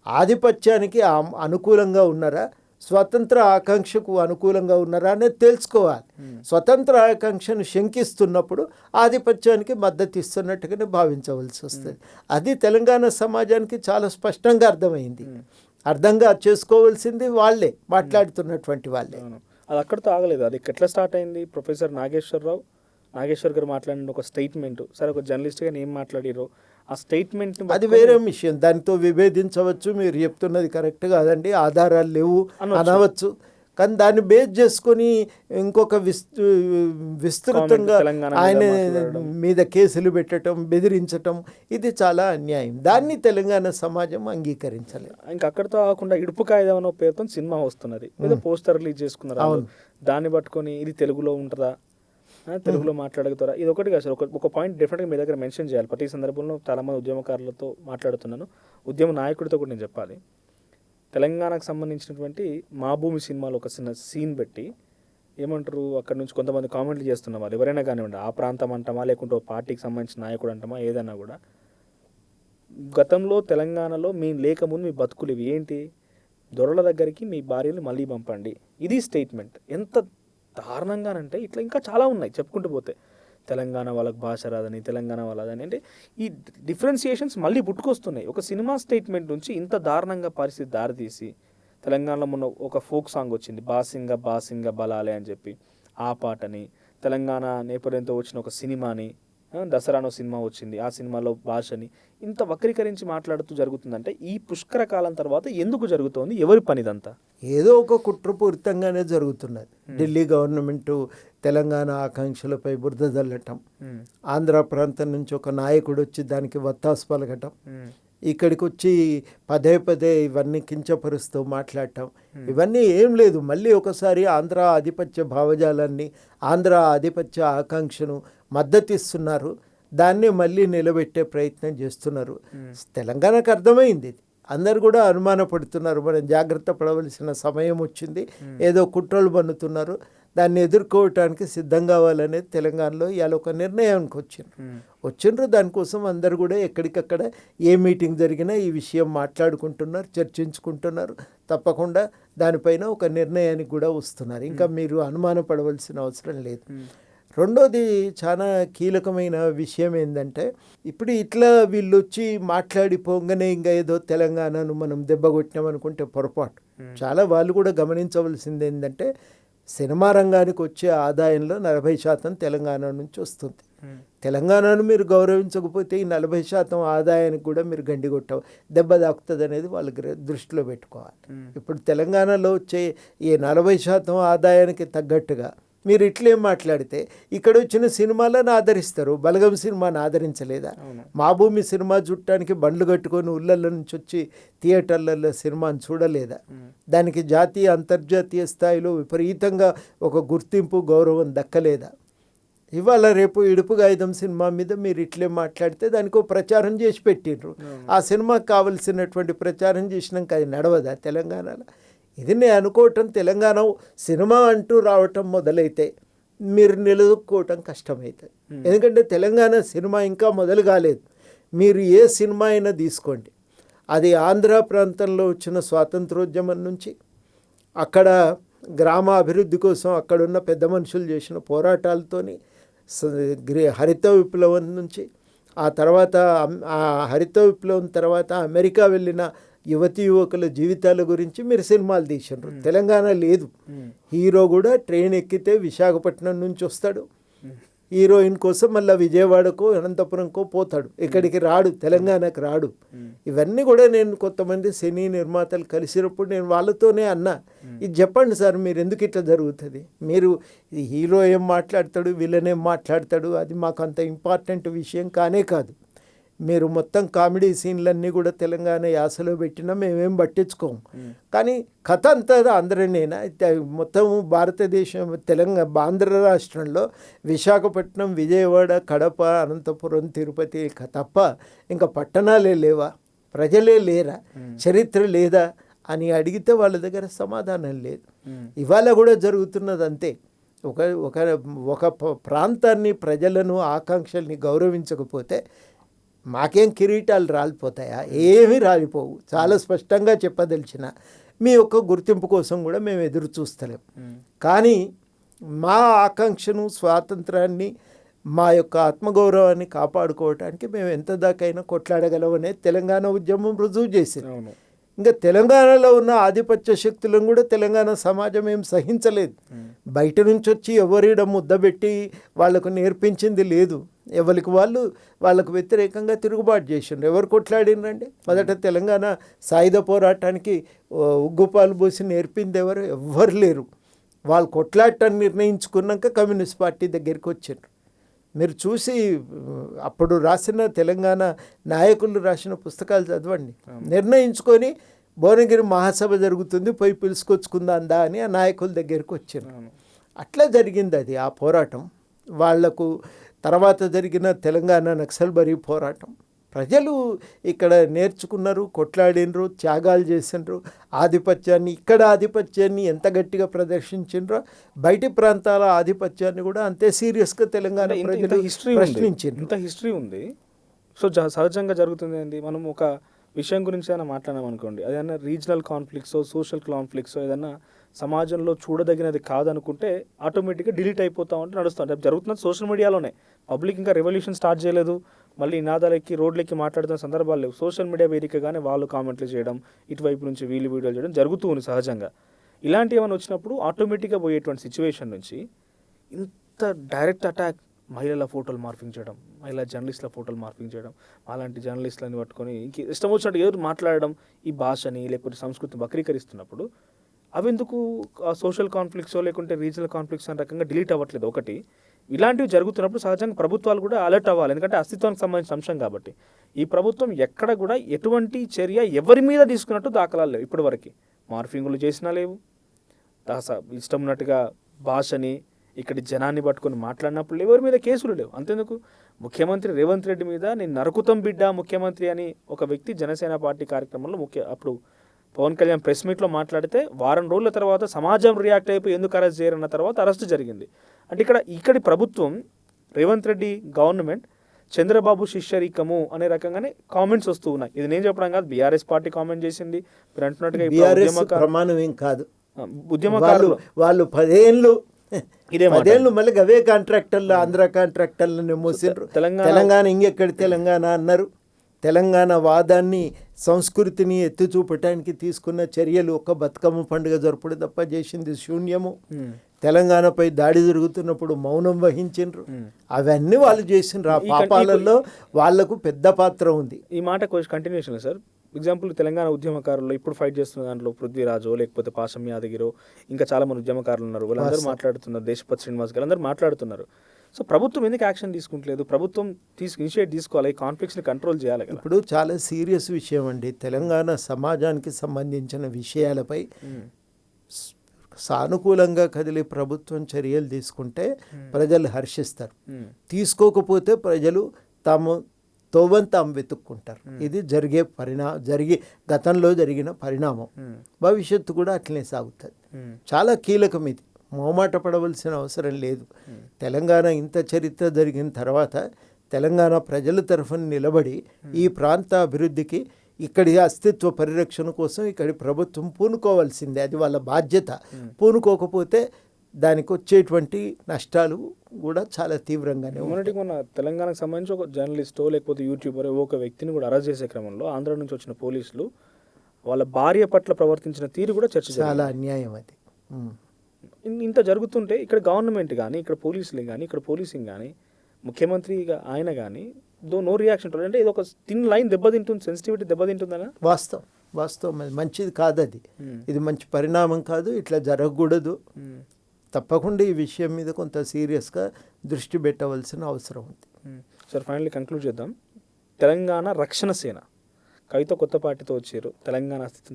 Speaker 2: ఆధిపత్యానికి అనుకూలంగా ఉన్నారా, స్వతంత్ర ఆకాంక్షకు అనుకూలంగా ఉన్నారా అనేది తెలుసుకోవాలి. స్వతంత్ర ఆకాంక్షను శంకిస్తున్నప్పుడు ఆధిపత్యానికి మద్దతు ఇస్తున్నట్టుగానే భావించవలసి వస్తుంది. అది తెలంగాణ సమాజానికి చాలా స్పష్టంగా అర్థమైంది. అర్థంగా చేసుకోవాల్సింది వాళ్ళే, మాట్లాడుతున్నటువంటి వాళ్ళే.
Speaker 1: అది అక్కడితో ఆగలేదు. అది ఎట్లా స్టార్ట్ అయింది? ప్రొఫెసర్ నాగేశ్వర్ గారు మాట్లాడిన ఒక స్టేట్మెంట్, సరే ఒక జర్నలిస్ట్గా ఏం మాట్లాడారో ఆ స్టేట్మెంట్
Speaker 2: అది వేరే విషయం, దానితో విభేదించవచ్చు. మీరు చెప్తున్నది కరెక్ట్ కాదండి, ఆధారాలు లేవు అనవచ్చు. కానీ దాన్ని బేస్ చేసుకొని ఇంకొక విస్తృతంగా ఆయన మీద కేసులు పెట్టడం, బెదిరించటం, ఇది చాలా అన్యాయం. దాన్ని తెలంగాణ సమాజం అంగీకరించలేదు.
Speaker 1: ఇంకా అక్కడితో కాకుండా ఇడుపు కాయిదా అనే పేరుతో సినిమా వస్తున్నది, ఏదో పోస్టర్ రిలీజ్ చేసుకున్నారు. దాన్ని పట్టుకొని ఇది తెలుగులో ఉంటుందా, తెలుగులో మాట్లాడగలుగుతారా, ఇది ఒకటి కాదు సార్. ఒక పాయింట్ డెఫినెట్గా మీ దగ్గర మెన్షన్ చేయాలి. ప్రతి సందర్భంలో చాలామంది ఉద్యమకారులతో మాట్లాడుతున్నాను, ఉద్యమ నాయకుడితో కూడా నేను చెప్పాలి. తెలంగాణకు సంబంధించినటువంటి మా భూమి సినిమాలో ఒక చిన్న సీన్ పెట్టి ఏమంటారు, అక్కడ నుంచి కొంతమంది కామెంట్లు చేస్తున్న వాళ్ళు ఎవరైనా కానివ్వండి, ఆ ప్రాంతం అంటామా లేకుంటే పార్టీకి సంబంధించిన నాయకుడు అంటామా ఏదన్నా కూడా, గతంలో తెలంగాణలో మేము లేకముందు మీ బతుకులు ఇవి ఏంటి, దొరల దగ్గరికి మీ భార్యలు మళ్ళీ పంపండి, ఇది స్టేట్మెంట్. ఎంత దారుణంగానంటే ఇట్లా ఇంకా చాలా ఉన్నాయి చెప్పుకుంటూ పోతే. తెలంగాణ వాళ్ళకి భాష రాదని, తెలంగాణ వాళ్ళదని, అంటే ఈ డిఫరెన్సియేషన్స్ మళ్ళీ పుట్టుకొస్తున్నాయి. ఒక సినిమా స్టేట్మెంట్ నుంచి ఇంత దారుణంగా పరిస్థితి దారితీసి, తెలంగాణలో మొన్న ఒక ఫోక్ సాంగ్ వచ్చింది, బాసింగ బలాలే అని చెప్పి, ఆ పాటని, తెలంగాణ నేపథ్యంతో వచ్చిన ఒక సినిమాని, దసరానో సినిమా వచ్చింది, ఆ సినిమాలో భాషని ఇంత వక్రీకరించి మాట్లాడుతూ జరుగుతుందంటే ఈ పుష్కర కాలం తర్వాత ఎందుకు జరుగుతోంది? ఎవరి పనిదంతా?
Speaker 2: ఏదో ఒక కుట్రపూరితంగానే జరుగుతున్నది. ఢిల్లీ గవర్నమెంట్ తెలంగాణ ఆకాంక్షలపై బురద జల్లటం, ఆంధ్ర ప్రాంతం నుంచి ఒక నాయకుడు వచ్చి దానికి వత్తాసు పలకటం, ఇక్కడికి వచ్చి పదే పదే ఇవన్నీ కించపరుస్తూ మాట్లాడటం, ఇవన్నీ ఏం లేదు. మళ్ళీ ఒకసారి ఆంధ్ర ఆధిపత్య భావజాలాన్ని, ఆంధ్ర ఆధిపత్య ఆకాంక్షను మద్దతిస్తున్నారు, దాన్ని మళ్ళీ నిలబెట్టే ప్రయత్నం చేస్తున్నారు. తెలంగాణకు అర్థమైంది, అందరు కూడా అనుమానపడుతున్నారు, మనం జాగ్రత్త పడవలసిన సమయం వచ్చింది, ఏదో కుట్రలు పన్నుతున్నారు, దాన్ని ఎదుర్కోవటానికి సిద్ధం కావాలనేది తెలంగాణలో ఇవాళ ఒక నిర్ణయానికి వచ్చిండ్రు. దానికోసం అందరు కూడా ఎక్కడికక్కడ ఏ మీటింగ్ జరిగినా ఈ విషయం మాట్లాడుకుంటున్నారు, చర్చించుకుంటున్నారు. తప్పకుండా దానిపైన ఒక నిర్ణయానికి కూడా వస్తున్నారు. ఇంకా మీరు అనుమానపడవలసిన అవసరం లేదు. రెండోది చాలా కీలకమైన విషయం ఏంటంటే, ఇప్పుడు ఇట్లా వీళ్ళు వచ్చి మాట్లాడిపోగానే ఇంకా ఏదో తెలంగాణను మనం దెబ్బకొట్టినామనుకుంటే పొరపాటు. చాలా వాళ్ళు కూడా గమనించవలసింది ఏంటంటే, సినిమా రంగానికి వచ్చే ఆదాయంలో 40% తెలంగాణ నుంచి వస్తుంది. తెలంగాణను మీరు గౌరవించకపోతే ఈ 40% ఆదాయానికి కూడా మీరు గండిగొట్ట దెబ్బ తాకుతుంది అనేది వాళ్ళు దృష్టిలో పెట్టుకోవాలి. ఇప్పుడు తెలంగాణలో వచ్చే ఈ 40% ఆదాయానికి తగ్గట్టుగా మీరు ఇట్లేం మాట్లాడితే ఇక్కడ వచ్చిన సినిమాలను ఆదరిస్తారు. బలగం సినిమాని ఆదరించలేదా? మా భూమి సినిమా చూడటానికి బండ్లు కట్టుకొని ఊళ్ళల్లో నుంచి వచ్చి థియేటర్లలో సినిమాని చూడలేదా? దానికి జాతీయ అంతర్జాతీయ స్థాయిలో విపరీతంగా ఒక గుర్తింపు గౌరవం దక్కలేదా? ఇవాళ రేపు ఇడుపు గాయుధం సినిమా మీద మీరు ఇట్లే మాట్లాడితే దానికి ఒక ప్రచారం చేసి పెట్టిండ్రు. ఆ సినిమాకి కావలసినటువంటి ప్రచారం చేసినాక అది నడవదా తెలంగాణలో? ఇది నేను అనుకోవటం, తెలంగాణ సినిమా అంటూ రావటం మొదలైతే మీరు నిలుపుకోవటం కష్టమవుతుంది. ఎందుకంటే తెలంగాణ సినిమా ఇంకా మొదలు కాలేదు. మీరు ఏ సినిమా అయినా తీసుకోండి, అది ఆంధ్ర ప్రాంతంలో వచ్చిన స్వాతంత్రోద్యమం నుంచి, అక్కడ గ్రామ అభివృద్ధి కోసం అక్కడున్న పెద్ద మనుషులు చేసిన పోరాటాలతోని, హరిత విప్లవం నుంచి, ఆ తర్వాత ఆ హరిత విప్లవం తర్వాత అమెరికా వెళ్ళిన యువతి యువకుల జీవితాల గురించి మీరు సినిమాలు తీసిండ్రు. తెలంగాణ లేదు. హీరో కూడా ట్రైన్ ఎక్కితే విశాఖపట్నం నుంచి వస్తాడు, హీరోయిన్ కోసం మళ్ళీ విజయవాడకో అనంతపురంకో పోతాడు, ఇక్కడికి రాడు, తెలంగాణకు రాడు. ఇవన్నీ కూడా నేను కొంతమంది సినీ నిర్మాతలు కలిసినప్పుడు నేను వాళ్ళతోనే అన్నా, ఇది చెప్పండి సార్ మీరు ఎందుకు ఇట్లా జరుగుతుంది, మీరు హీరో ఏం మాట్లాడతాడు విలన్ ఏం మాట్లాడతాడు అది మాకు అంత ఇంపార్టెంట్ విషయం కానే కాదు. మీరు మొత్తం కామెడీ సీన్లన్నీ కూడా తెలంగాణ యాసలో పెట్టినా మేమేం పట్టించుకోము. కానీ కథ అంతా ఆంధ్రనేనా, మొత్తం భారతదేశం ఆంధ్ర రాష్ట్రంలో విశాఖపట్నం, విజయవాడ, కడప, అనంతపురం, తిరుపతి తప్ప ఇంకా పట్టణాలే లేవా, ప్రజలే లేరా, చరిత్ర లేదా అని అడిగితే వాళ్ళ దగ్గర సమాధానం లేదు. ఇవాళ కూడా జరుగుతున్నది అంతే. ఒక ఒక ఒక ప్రాంతాన్ని, ప్రజలను, ఆకాంక్షల్ని గౌరవించకపోతే మాకేం కిరీటాలు రాలిపోతాయా? ఏమీ రాలిపోవు. చాలా స్పష్టంగా చెప్పదలిచిన మీ యొక్క గుర్తింపు కోసం కూడా మేము ఎదురు చూస్తలేం. కానీ మా ఆకాంక్షను, స్వాతంత్రాన్ని, మా యొక్క ఆత్మగౌరవాన్ని కాపాడుకోవటానికి మేము ఎంత దాకైనా కొట్లాడగలమనే తెలంగాణ ఉద్యమం రుజువు చేసింది. ఇంకా తెలంగాణలో ఉన్న ఆధిపత్య శక్తులను కూడా తెలంగాణ సమాజం ఏం సహించలేదు. బయట నుంచి వచ్చి ఎవరిడ ముద్దబెట్టి వాళ్లకు నేర్పించింది లేదు. ఎవరికి వాళ్ళకు వ్యతిరేకంగా తిరుగుబాటు చేసిండ్రు. ఎవరు కొట్లాడినరండి? మొదట తెలంగాణ సాయుధ పోరాటానికి ఉగ్గుపాలు పోసి నేర్పింది ఎవ్వరు లేరు. వాళ్ళు కొట్లాడటాన్ని నిర్ణయించుకున్నాక కమ్యూనిస్ట్ పార్టీ దగ్గరికి వచ్చిండ్రు. మీరు చూసి అప్పుడు రాసిన తెలంగాణ నాయకులు రాసిన పుస్తకాలు చదవండి. నిర్ణయించుకొని భువనగిరి మహాసభ జరుగుతుంది, పోయి పిలుచుకొచ్చుకుందా అని ఆ నాయకుల దగ్గరికి వచ్చారు. అట్లా జరిగింది అది ఆ పోరాటం. వాళ్లకు తర్వాత జరిగిన తెలంగాణ నక్సల్బరీ పోరాటం ప్రజలు ఇక్కడ నేర్చుకున్నారు, కొట్లాడినరు, త్యాగాలు చేసినారు. ఆధిపత్యాన్ని ఎంత గట్టిగా ప్రదర్శించిండ్రో బయటి ప్రాంతాల ఆధిపత్యాన్ని కూడా అంతే సీరియస్గా తెలంగాణ ప్రజలు ప్రశ్నించారు.
Speaker 1: ఇంత హిస్టరీ ఉంది. సో సహజంగా జరుగుతుంది ఏంటి, మనం ఒక విషయం గురించి ఏదైనా మాట్లాడాం అనుకోండి, అదైనా రీజనల్ కాన్ఫ్లిక్ట్స్, సోషల్ కాన్ఫ్లిక్ట్స్ ఏదైనా సమాజంలో చూడదగినది కాదనుకుంటే ఆటోమేటిక్గా డిలీట్ అయిపోతా ఉంటే నడుస్తుంది. జరుగుతున్నది సోషల్ మీడియాలోనే. పబ్లిక్ ఇంకా రెవల్యూషన్ స్టార్ట్ చేయలేదు, మళ్ళీ నినాదాలెక్కి రోడ్లెక్కి మాట్లాడుతున్న సందర్భాలు లేవు. సోషల్ మీడియా వేదికగానే వాళ్ళు కామెంట్లు చేయడం, ఇటువైపు నుంచి వీళ్ళు వీడియోలు చేయడం జరుగుతూ ఉంది సహజంగా. ఇలాంటివి ఏమైనా వచ్చినప్పుడు ఆటోమేటిక్గా పోయేటువంటి సిచ్యువేషన్ నుంచి ఇంత డైరెక్ట్ అటాక్, మహిళల ఫోటోలు మార్ఫింగ్ చేయడం, మహిళా జర్నలిస్టుల ఫోటోలు మార్ఫింగ్ చేయడం, అలాంటి జర్నలిస్టులని పట్టుకొని ఇంక ఇష్టం వచ్చినట్టు ఏదో మాట్లాడడం, ఈ భాషని లేకపోతే సంస్కృతిని వక్రీకరిస్తున్నప్పుడు అవి ఎందుకు సోషల్ కాన్ఫ్లిక్ట్సో లేకుంటే రీజనల్ కాన్ఫ్లిక్ట్స్ అనే రకంగా డిలీట్ అవ్వట్లేదు? ఒకటి, ఇలాంటివి జరుగుతున్నప్పుడు సహజంగా ప్రభుత్వాలు కూడా అలర్ట్ అవ్వాలి, ఎందుకంటే అస్తిత్వానికి సంబంధించిన అంశం కాబట్టి. ఈ ప్రభుత్వం ఎక్కడ కూడా ఎటువంటి చర్య ఎవరి మీద తీసుకున్నట్టు దాఖలాలు లేవు ఇప్పటి వరకు. మార్ఫింగ్లు చేసినా లేవు, ఇష్టం ఉన్నట్టుగా భాషని ఇక్కడి జనాన్ని పట్టుకొని మాట్లాడినప్పుడు ఎవరి మీద కేసులు లేవు. అంతేందుకు ముఖ్యమంత్రి రేవంత్ రెడ్డి మీద నేను నరుకుతం బిడ్డ ముఖ్యమంత్రి అని ఒక వ్యక్తి జనసేన పార్టీ కార్యక్రమంలో అప్పుడు పవన్ కళ్యాణ్ ప్రెస్ మీట్లో మాట్లాడితే వారం రోజుల తర్వాత సమాజం రియాక్ట్ అయిపోయి ఎందుకు అరెస్ట్ చేయరన్న తర్వాత అరెస్ట్ జరిగింది. అంటే ఇక్కడి ప్రభుత్వం, రేవంత్ రెడ్డి గవర్నమెంట్ చంద్రబాబు శిష్యరికము అనే రకంగానే కామెంట్స్ వస్తూ ఉన్నాయి. ఇది నేను చెప్పడం కాదు, బీఆర్ఎస్ పార్టీ కామెంట్ చేసింది. మీరు అంటున్నట్టుగా
Speaker 2: ప్రమాణం ఏం కాదు,
Speaker 1: ఉద్యమకారులు
Speaker 2: వాళ్ళు 10 ఏళ్ళు మళ్ళీ అవే కాంట్రాక్టర్లు, ఆంధ్ర కాంట్రాక్టర్లను మోసిండ్రు. తెలంగాణ ఇంకెక్కడ తెలంగాణ అన్నారు. తెలంగాణ వాదాన్ని, సంస్కృతిని ఎత్తి చూపటానికి తీసుకున్న చర్యలు ఒక్క బతుకమ్మ పండుగ జరుపుడు తప్ప చేసింది శూన్యము. తెలంగాణపై దాడి జరుగుతున్నప్పుడు మౌనం వహించిండ్రు. అవన్నీ వాళ్ళు చేసిండ్రు. ఆ పాపాలలో వాళ్లకు పెద్ద పాత్ర ఉంది.
Speaker 1: ఈ మాట కంటిన్యూషన్ సార్. ఎగ్జాంపుల్, తెలంగాణ ఉద్యమకారులు ఇప్పుడు ఫైట్ చేస్తున్న దాంట్లో పృథ్వీరాజో లేకపోతే పాశం యాదగిరో ఇంకా చాలా మంది ఉద్యమకారులు ఉన్నారు. వాళ్ళందరూ మాట్లాడుతున్నారు, దేశపతి శ్రీనివాస్ గారు అందరూ మాట్లాడుతున్నారు. సో ప్రభుత్వం ఎందుకు యాక్షన్ తీసుకుంటలేదు? ప్రభుత్వం ఇనిషియేట్ తీసుకోవాలి, ఈ కాన్ఫ్లిక్ట్స్ని కంట్రోల్ చేయాలి.
Speaker 2: ఇప్పుడు చాలా సీరియస్ విషయం అండి. తెలంగాణ సమాజానికి సంబంధించిన విషయాలపై సానుకూలంగా కదిలే ప్రభుత్వం చర్యలు తీసుకుంటే ప్రజలు హర్షిస్తారు. తీసుకోకపోతే ప్రజలు తాము వెతుక్కుంటారు. ఇది గతంలో జరిగిన పరిణామం. భవిష్యత్తు కూడా అట్లనే సాగుతుంది. చాలా కీలకం ఇది, మొహమాట పడవలసిన అవసరం లేదు. తెలంగాణ ఇంత చరిత్ర జరిగిన తర్వాత తెలంగాణ ప్రజల తరఫున నిలబడి ఈ ప్రాంత అభివృద్ధికి, ఇక్కడి అస్తిత్వ పరిరక్షణ కోసం ఇక్కడి ప్రభుత్వం పూనుకోవాల్సిందే. అది వాళ్ళ బాధ్యత. పూనుకోకపోతే దానికి వచ్చేటువంటి నష్టాలు కూడా చాలా తీవ్రంగానే
Speaker 1: ఉన్నాయి. మొన్న తెలంగాణకు సంబంధించి ఒక జర్నలిస్టో లేకపోతే యూట్యూబర్ ఒక వ్యక్తిని కూడా అరెస్ట్ చేసే క్రమంలో ఆంధ్ర నుంచి వచ్చిన పోలీసులు వాళ్ళ భార్య పట్ల ప్రవర్తించిన తీరు కూడా చర్చ జరిగింది.
Speaker 2: చాలా అన్యాయం అది.
Speaker 1: ఇంత జరుగుతుంటే ఇక్కడ గవర్నమెంట్ కానీ, ఇక్కడ పోలీసులు కానీ, ఇక్కడ పోలీసింగ్ కానీ, ముఖ్యమంత్రి ఆయన కానీ నో రియాక్షన్. అంటే ఇది ఒక థిన్ లైన్ దెబ్బతింటుంది, సెన్సిటివిటీ దెబ్బతింటుందనా?
Speaker 2: వాస్తవం అది మంచిది కాదు. అది ఇది మంచి పరిణామం కాదు, ఇట్లా జరగకూడదు. తప్పకుండా ఈ విషయం మీద కొంత సీరియస్గా దృష్టి పెట్టవలసిన అవసరం ఉంది.
Speaker 1: సార్ ఫైనల్లీ కంక్లూడ్ చేద్దాం. తెలంగాణ రక్షణ సేన కవిత కొత్త పార్టీతో వచ్చారు.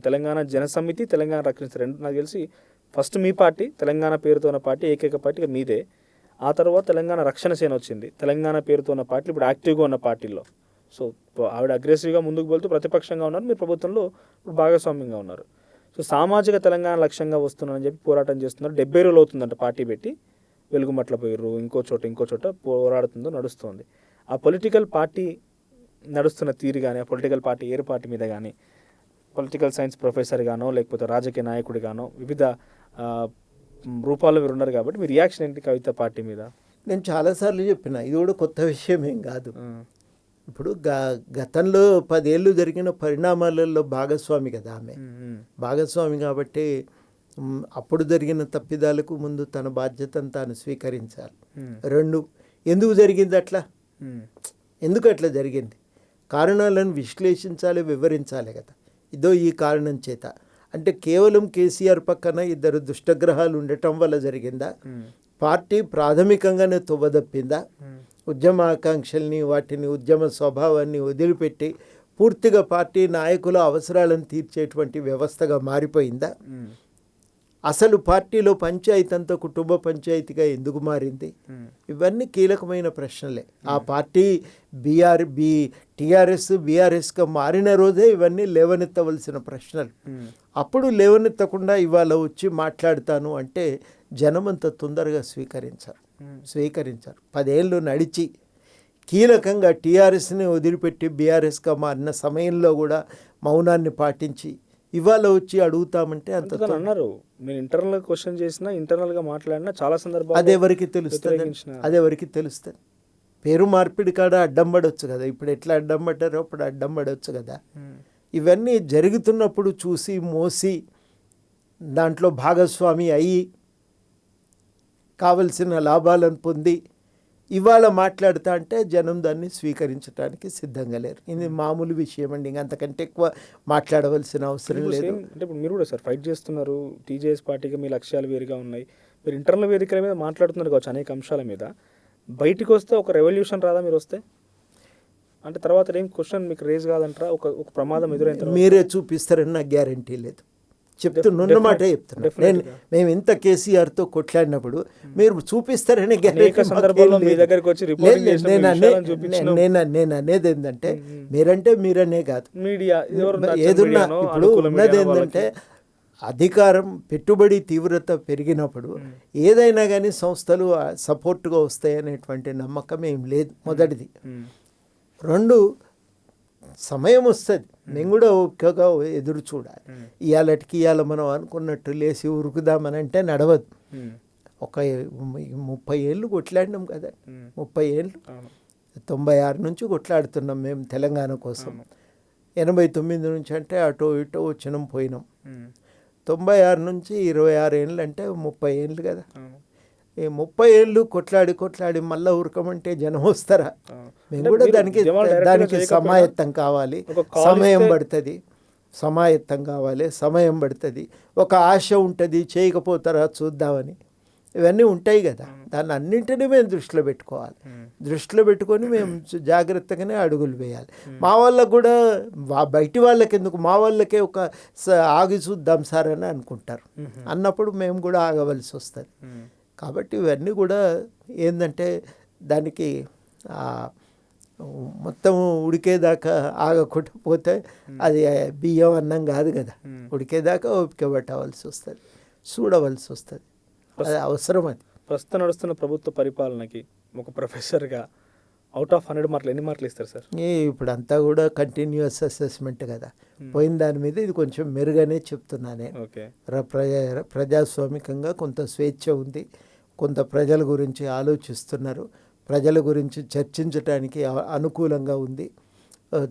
Speaker 1: తెలంగాణ జనసమితి, తెలంగాణ రక్షణ సేన రెండు నాకు తెలిసి ఫస్ట్ మీ పార్టీ, తెలంగాణ పేరుతో ఉన్న పార్టీ ఏకైక పార్టీ మీదే. ఆ తర్వాత తెలంగాణ రక్షణ సేన వచ్చింది, తెలంగాణ పేరుతో ఉన్న పార్టీ ఇప్పుడు యాక్టివ్గా ఉన్న పార్టీల్లో. సో ఆవిడ అగ్రెసివ్గా ముందుకు వెళ్తూ ప్రతిపక్షంగా ఉన్నారు, మీరు ప్రభుత్వంలో ఇప్పుడు భాగస్వామ్యంగా ఉన్నారు. సో సామాజిక తెలంగాణ లక్ష్యంగా వస్తున్నారని చెప్పి పోరాటం చేస్తున్నారు. 70 రోజులు అవుతుందంట పార్టీ పెట్టి. వెలుగుమట్ల పోయారు, ఇంకో చోట పోరాడుతుందో నడుస్తుంది. ఆ పొలిటికల్ పార్టీ నడుస్తున్న తీరు కానీ, ఆ పొలిటికల్ పార్టీ ఏర్పాటు మీద కానీ, పొలిటికల్ సైన్స్ ప్రొఫెసర్ గానో లేకపోతే రాజకీయ నాయకుడి గానో వివిధ రూపాల్లో మీరు ఉన్నారు కాబట్టి మీ రియాక్షన్ ఏంటి కవిత పార్టీ మీద?
Speaker 2: నేను చాలాసార్లు చెప్పిన, ఇది కూడా కొత్త విషయం ఏం కాదు. ఇప్పుడు గతంలో 10 ఏళ్ళు జరిగిన పరిణామాలలో భాగస్వామి కదా ఆమె. భాగస్వామి కాబట్టి అప్పుడు జరిగిన తప్పిదాలకు ముందు తన బాధ్యతను తాను స్వీకరించాలి. 2, ఎందుకు జరిగింది అట్లా, ఎందుకు అట్లా జరిగింది, కారణాలను విశ్లేషించాలి, వివరించాలి కదా. ఇదో ఈ కారణం చేత అంటే కేవలం కేసీఆర్ పక్కన 2 దుష్టగ్రహాలు ఉండటం వల్ల జరిగిందా, పార్టీ ప్రాథమికంగానే తొవ్వదప్పిందా, ఉద్యమ ఆకాంక్షల్ని వాటిని ఉద్యమ స్వభావాన్ని వదిలిపెట్టి పూర్తిగా పార్టీ నాయకుల అవసరాలను తీర్చేటువంటి వ్యవస్థగా మారిపోయిందా, అసలు పార్టీలో పంచాయతీ అంతా కుటుంబ పంచాయతీగా ఎందుకు మారింది, ఇవన్నీ కీలకమైన ప్రశ్నలే. ఆ పార్టీ టీఆర్ఎస్ బీఆర్ఎస్గా మారిన రోజే ఇవన్నీ లేవనెత్తవలసిన ప్రశ్నలు. అప్పుడు లేవనెత్తకుండా ఇవాళ వచ్చి మాట్లాడతాను అంటే జనం అంత తొందరగా స్వీకరించారు. 10 ఏళ్ళు నడిచి కీలకంగా టీఆర్ఎస్ని వదిలిపెట్టి బీఆర్ఎస్గా మారిన సమయంలో కూడా మౌనాన్ని పాటించి ఇవాళ వచ్చి అడుగుతామంటే అంత
Speaker 1: అన్నారు. మీరు ఇంటర్నల్ క్వశ్చన్ చేసినా, ఇంటర్నల్గా మాట్లాడినా చాలా సందర్భాలు
Speaker 2: అదెవరికి తెలుస్తుంది. పేరు మార్పిడి కాడ అడ్డం పడవచ్చు కదా, ఇప్పుడు ఎట్లా అడ్డం పడ్డారో అప్పుడు అడ్డం పడవచ్చు కదా. ఇవన్నీ జరుగుతున్నప్పుడు చూసి మోసి దాంట్లో భాగస్వామి అయ్యి కావలసిన లాభాలను పొంది ఇవాళ మాట్లాడుతా అంటే జనం దాన్ని స్వీకరించడానికి సిద్ధంగా లేరు. ఇది మామూలు విషయం అండి, అంతకంటే ఎక్కువ మాట్లాడవలసిన అవసరం లేదు.
Speaker 1: అంటే ఇప్పుడు మీరు కూడా సార్ ఫైట్ చేస్తున్నారు, టీజేఎస్ పార్టీగా మీ లక్ష్యాలు వేరుగా ఉన్నాయి, మీరు ఇంటర్నల్ వేదికల మీద మాట్లాడుతున్నారు కావచ్చు అనేక అంశాల మీద. బయటికి వస్తే ఒక రెవల్యూషన్ రాదా మీరు వస్తే? అంటే తర్వాత ఏం క్వశ్చన్ మీకు రేజ్ కాదంటారా? ఒక ప్రమాదం ఎదురైన
Speaker 2: మీరే చూపిస్తారని నాకు గ్యారంటీ లేదు. చెప్తున్న మాట చెప్తున్నాను. మేము ఇంత కేసీఆర్తో కొట్లాడినప్పుడు మీరు చూపిస్తారని నేను అనేది ఏంటంటే, మీరంటే మీరనే కాదు, ఏదున్నా ఇప్పుడు ఉన్నది ఏంటంటే అధికారం పెట్టుబడి తీవ్రత పెరిగినప్పుడు ఏదైనా కానీ సంస్థలు సపోర్ట్గా వస్తాయనేటువంటి నమ్మకం ఏం లేదు, మొదటిది. 2, సమయం వస్తుంది, మేము కూడా ఓపికగా ఎదురు చూడాలి. ఇవాళ మనం అనుకున్నట్టు లేచి ఉరుకుదామని అంటే నడవదు. ఒక 30 ఏళ్ళు కొట్లాడినాం కదా, 30 ఏళ్ళు, 96 నుంచి కొట్లాడుతున్నాం మేము తెలంగాణ కోసం. 89 నుంచి అంటే అటో ఇటో వచ్చినాం పోయినాం. 96 నుంచి 26 ఏళ్ళు అంటే 30 ఏళ్ళు కదా. ఈ 30 ఏళ్ళు కొట్లాడి మళ్ళీ ఉరకమంటే జనం వస్తారా? మేము కూడా దానికి సమాయత్తం కావాలి, సమయం పడుతుంది, ఒక ఆశ ఉంటుంది, చేయకపోతారా చూద్దామని, ఇవన్నీ ఉంటాయి కదా. దాన్ని అన్నింటినీ మేము దృష్టిలో పెట్టుకోవాలి. దృష్టిలో పెట్టుకొని మేము జాగ్రత్తగానే అడుగులు వేయాలి. మా వాళ్ళకు కూడా బయటి వాళ్ళకి ఎందుకు, మా వాళ్ళకే ఒక ఆగి చూద్దాం సార్ అని అనుకుంటారు. అన్నప్పుడు మేము కూడా ఆగవలసి వస్తుంది. కాబట్టి ఇవన్నీ కూడా ఏంటంటే దానికి మొత్తం ఉడికేదాకా ఆగకుండా పోతే అది బియ్యం అన్నం కాదు కదా. ఉడికేదాకా ఓపిక పట్టవలసి వస్తుంది, చూడవలసి వస్తుంది, అది అవసరం. అది
Speaker 1: ప్రస్తుతం నడుస్తున్న ప్రభుత్వ పరిపాలనకి ఒక ప్రొఫెసర్గా అవుట్ ఆఫ్ 100 మార్కులు ఎన్ని మార్కులు ఇస్తారు సార్?
Speaker 2: ఇప్పుడు అంతా కూడా కంటిన్యూస్ అసెస్మెంట్ కదా. పోయిన దాని మీద ఇది కొంచెం మెరుగనే చెప్తున్నానే. ప్రజాస్వామికంగా కొంత స్వేచ్ఛ ఉంది, కొంత ప్రజల గురించి ఆలోచిస్తున్నారు, ప్రజల గురించి చర్చించడానికి అనుకూలంగా ఉంది.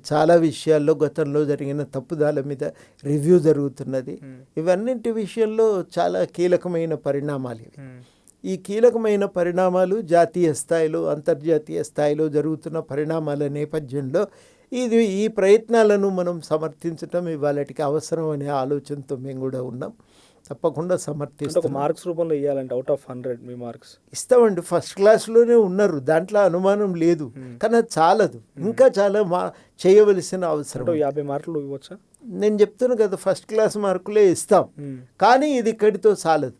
Speaker 2: చాలా విషయాల్లో గతంలో జరిగిన తప్పుదాల మీద రివ్యూ జరుగుతున్నది. ఇవన్నింటి విషయంలో చాలా కీలకమైన పరిణామాలు ఇవి. ఈ కీలకమైన పరిణామాలు జాతీయ స్థాయిలో అంతర్జాతీయ స్థాయిలో జరుగుతున్న పరిణామాల నేపథ్యంలో ఈ ప్రయత్నాలను మనం సమర్థించటం ఇవాళకి అవసరం అనే ఆలోచనతో మేము కూడా ఉన్నాం. తప్పకుండా సమర్థిస్తాం.
Speaker 1: మార్క్స్ రూపంలో ఇవ్వాలంటే అవుట్ ఆఫ్ 100 మీ మార్క్స్
Speaker 2: ఇస్తామండి. ఫస్ట్ క్లాస్లోనే ఉన్నారు, దాంట్లో అనుమానం లేదు. కానీ అది చాలదు, ఇంకా చాలా చేయవలసిన అవసరం.
Speaker 1: 50 మార్కులు ఇవ్వచ్చా?
Speaker 2: నేను చెప్తాను కదా, ఫస్ట్ క్లాస్ మార్కులే ఇస్తాం. కానీ ఇది ఇక్కడితో చాలదు.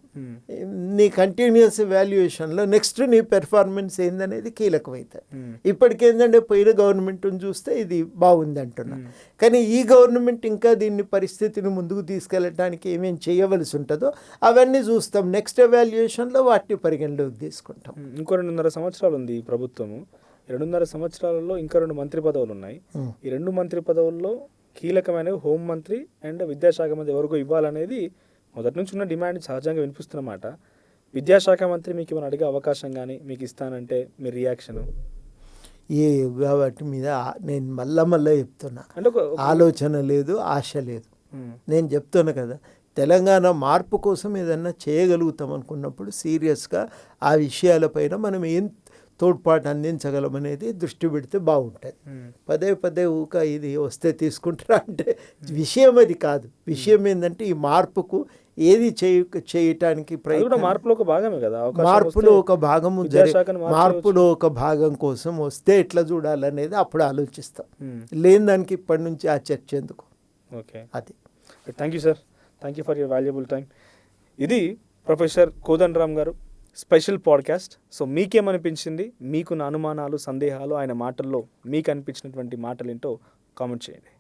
Speaker 2: నీ కంటిన్యూస్ వాల్యుయేషన్లో నెక్స్ట్ నీ పెర్ఫార్మెన్స్ ఏందనేది కీలకమవుతుంది. ఇప్పటికేందంటే పోయిన గవర్నమెంట్ని చూస్తే ఇది బాగుంది అంటున్నా, కానీ ఈ గవర్నమెంట్ ఇంకా దీన్ని పరిస్థితిని ముందుకు తీసుకెళ్ళడానికి ఏమేమి చేయవలసి ఉంటుందో అవన్నీ చూస్తాం. నెక్స్ట్ ఎవాల్యుయేషన్లో వాటిని పరిగణలోకి తీసుకుంటాం.
Speaker 1: ఇంకో 2.5 సంవత్సరాలు ఉంది ఈ ప్రభుత్వము. 2.5 సంవత్సరాలలో ఇంకా 2 మంత్రి పదవులు ఉన్నాయి. ఈ 2 మంత్రి పదవుల్లో కీలకమైనవి హోంమంత్రి అండ్ విద్యాశాఖ మంత్రి ఎవరికో ఇవ్వాలనేది మొదటి నుంచి ఉన్న డిమాండ్ సహజంగా వినిపిస్తున్నమాట. విద్యాశాఖ మంత్రి మీకు ఏమైనా అడిగే అవకాశం కానీ మీకు ఇస్తానంటే మీ రియాక్షన్?
Speaker 2: వాటి మీద నేను మళ్ళా చెప్తున్నా, అంటే ఆలోచన లేదు, ఆశ లేదు. నేను చెప్తున్నా కదా, తెలంగాణ మార్పు కోసం ఏదన్నా చేయగలుగుతాం అనుకున్నప్పుడు సీరియస్గా ఆ విషయాలపైన మనం ఏం తోడ్పాటు అందించగలమనేది దృష్టి పెడితే బాగుంటుంది. పదే ఊక ఇది వస్తే తీసుకుంటారా అంటే విషయం అది కాదు. విషయం ఏంటంటే ఈ మార్పుకు ఏది చేయటానికి ప్రయత్నం,
Speaker 1: మార్పులో ఒక భాగమే కదా,
Speaker 2: మార్పులో ఒక భాగము మార్పులో ఒక భాగం కోసం వస్తే ఎట్లా చూడాలనేది అప్పుడు ఆలోచిస్తాం. లేని దానికి ఇప్పటి నుంచి ఆ చర్చ ఎందుకు?
Speaker 1: ఓకే,
Speaker 2: అది.
Speaker 1: Thank you sir, thank you for your valuable time. ఇది ప్రొఫెసర్ కోదండరామ్ గారు స్పెషల్ పాడ్కాస్ట్. సో మీకేమనిపించింది? మీకున్న అనుమానాలు, సందేహాలు, ఆయన మాటల్లో మీకు అనిపించినటువంటి మాటలు ఏంటో కామెంట్ చేయండి.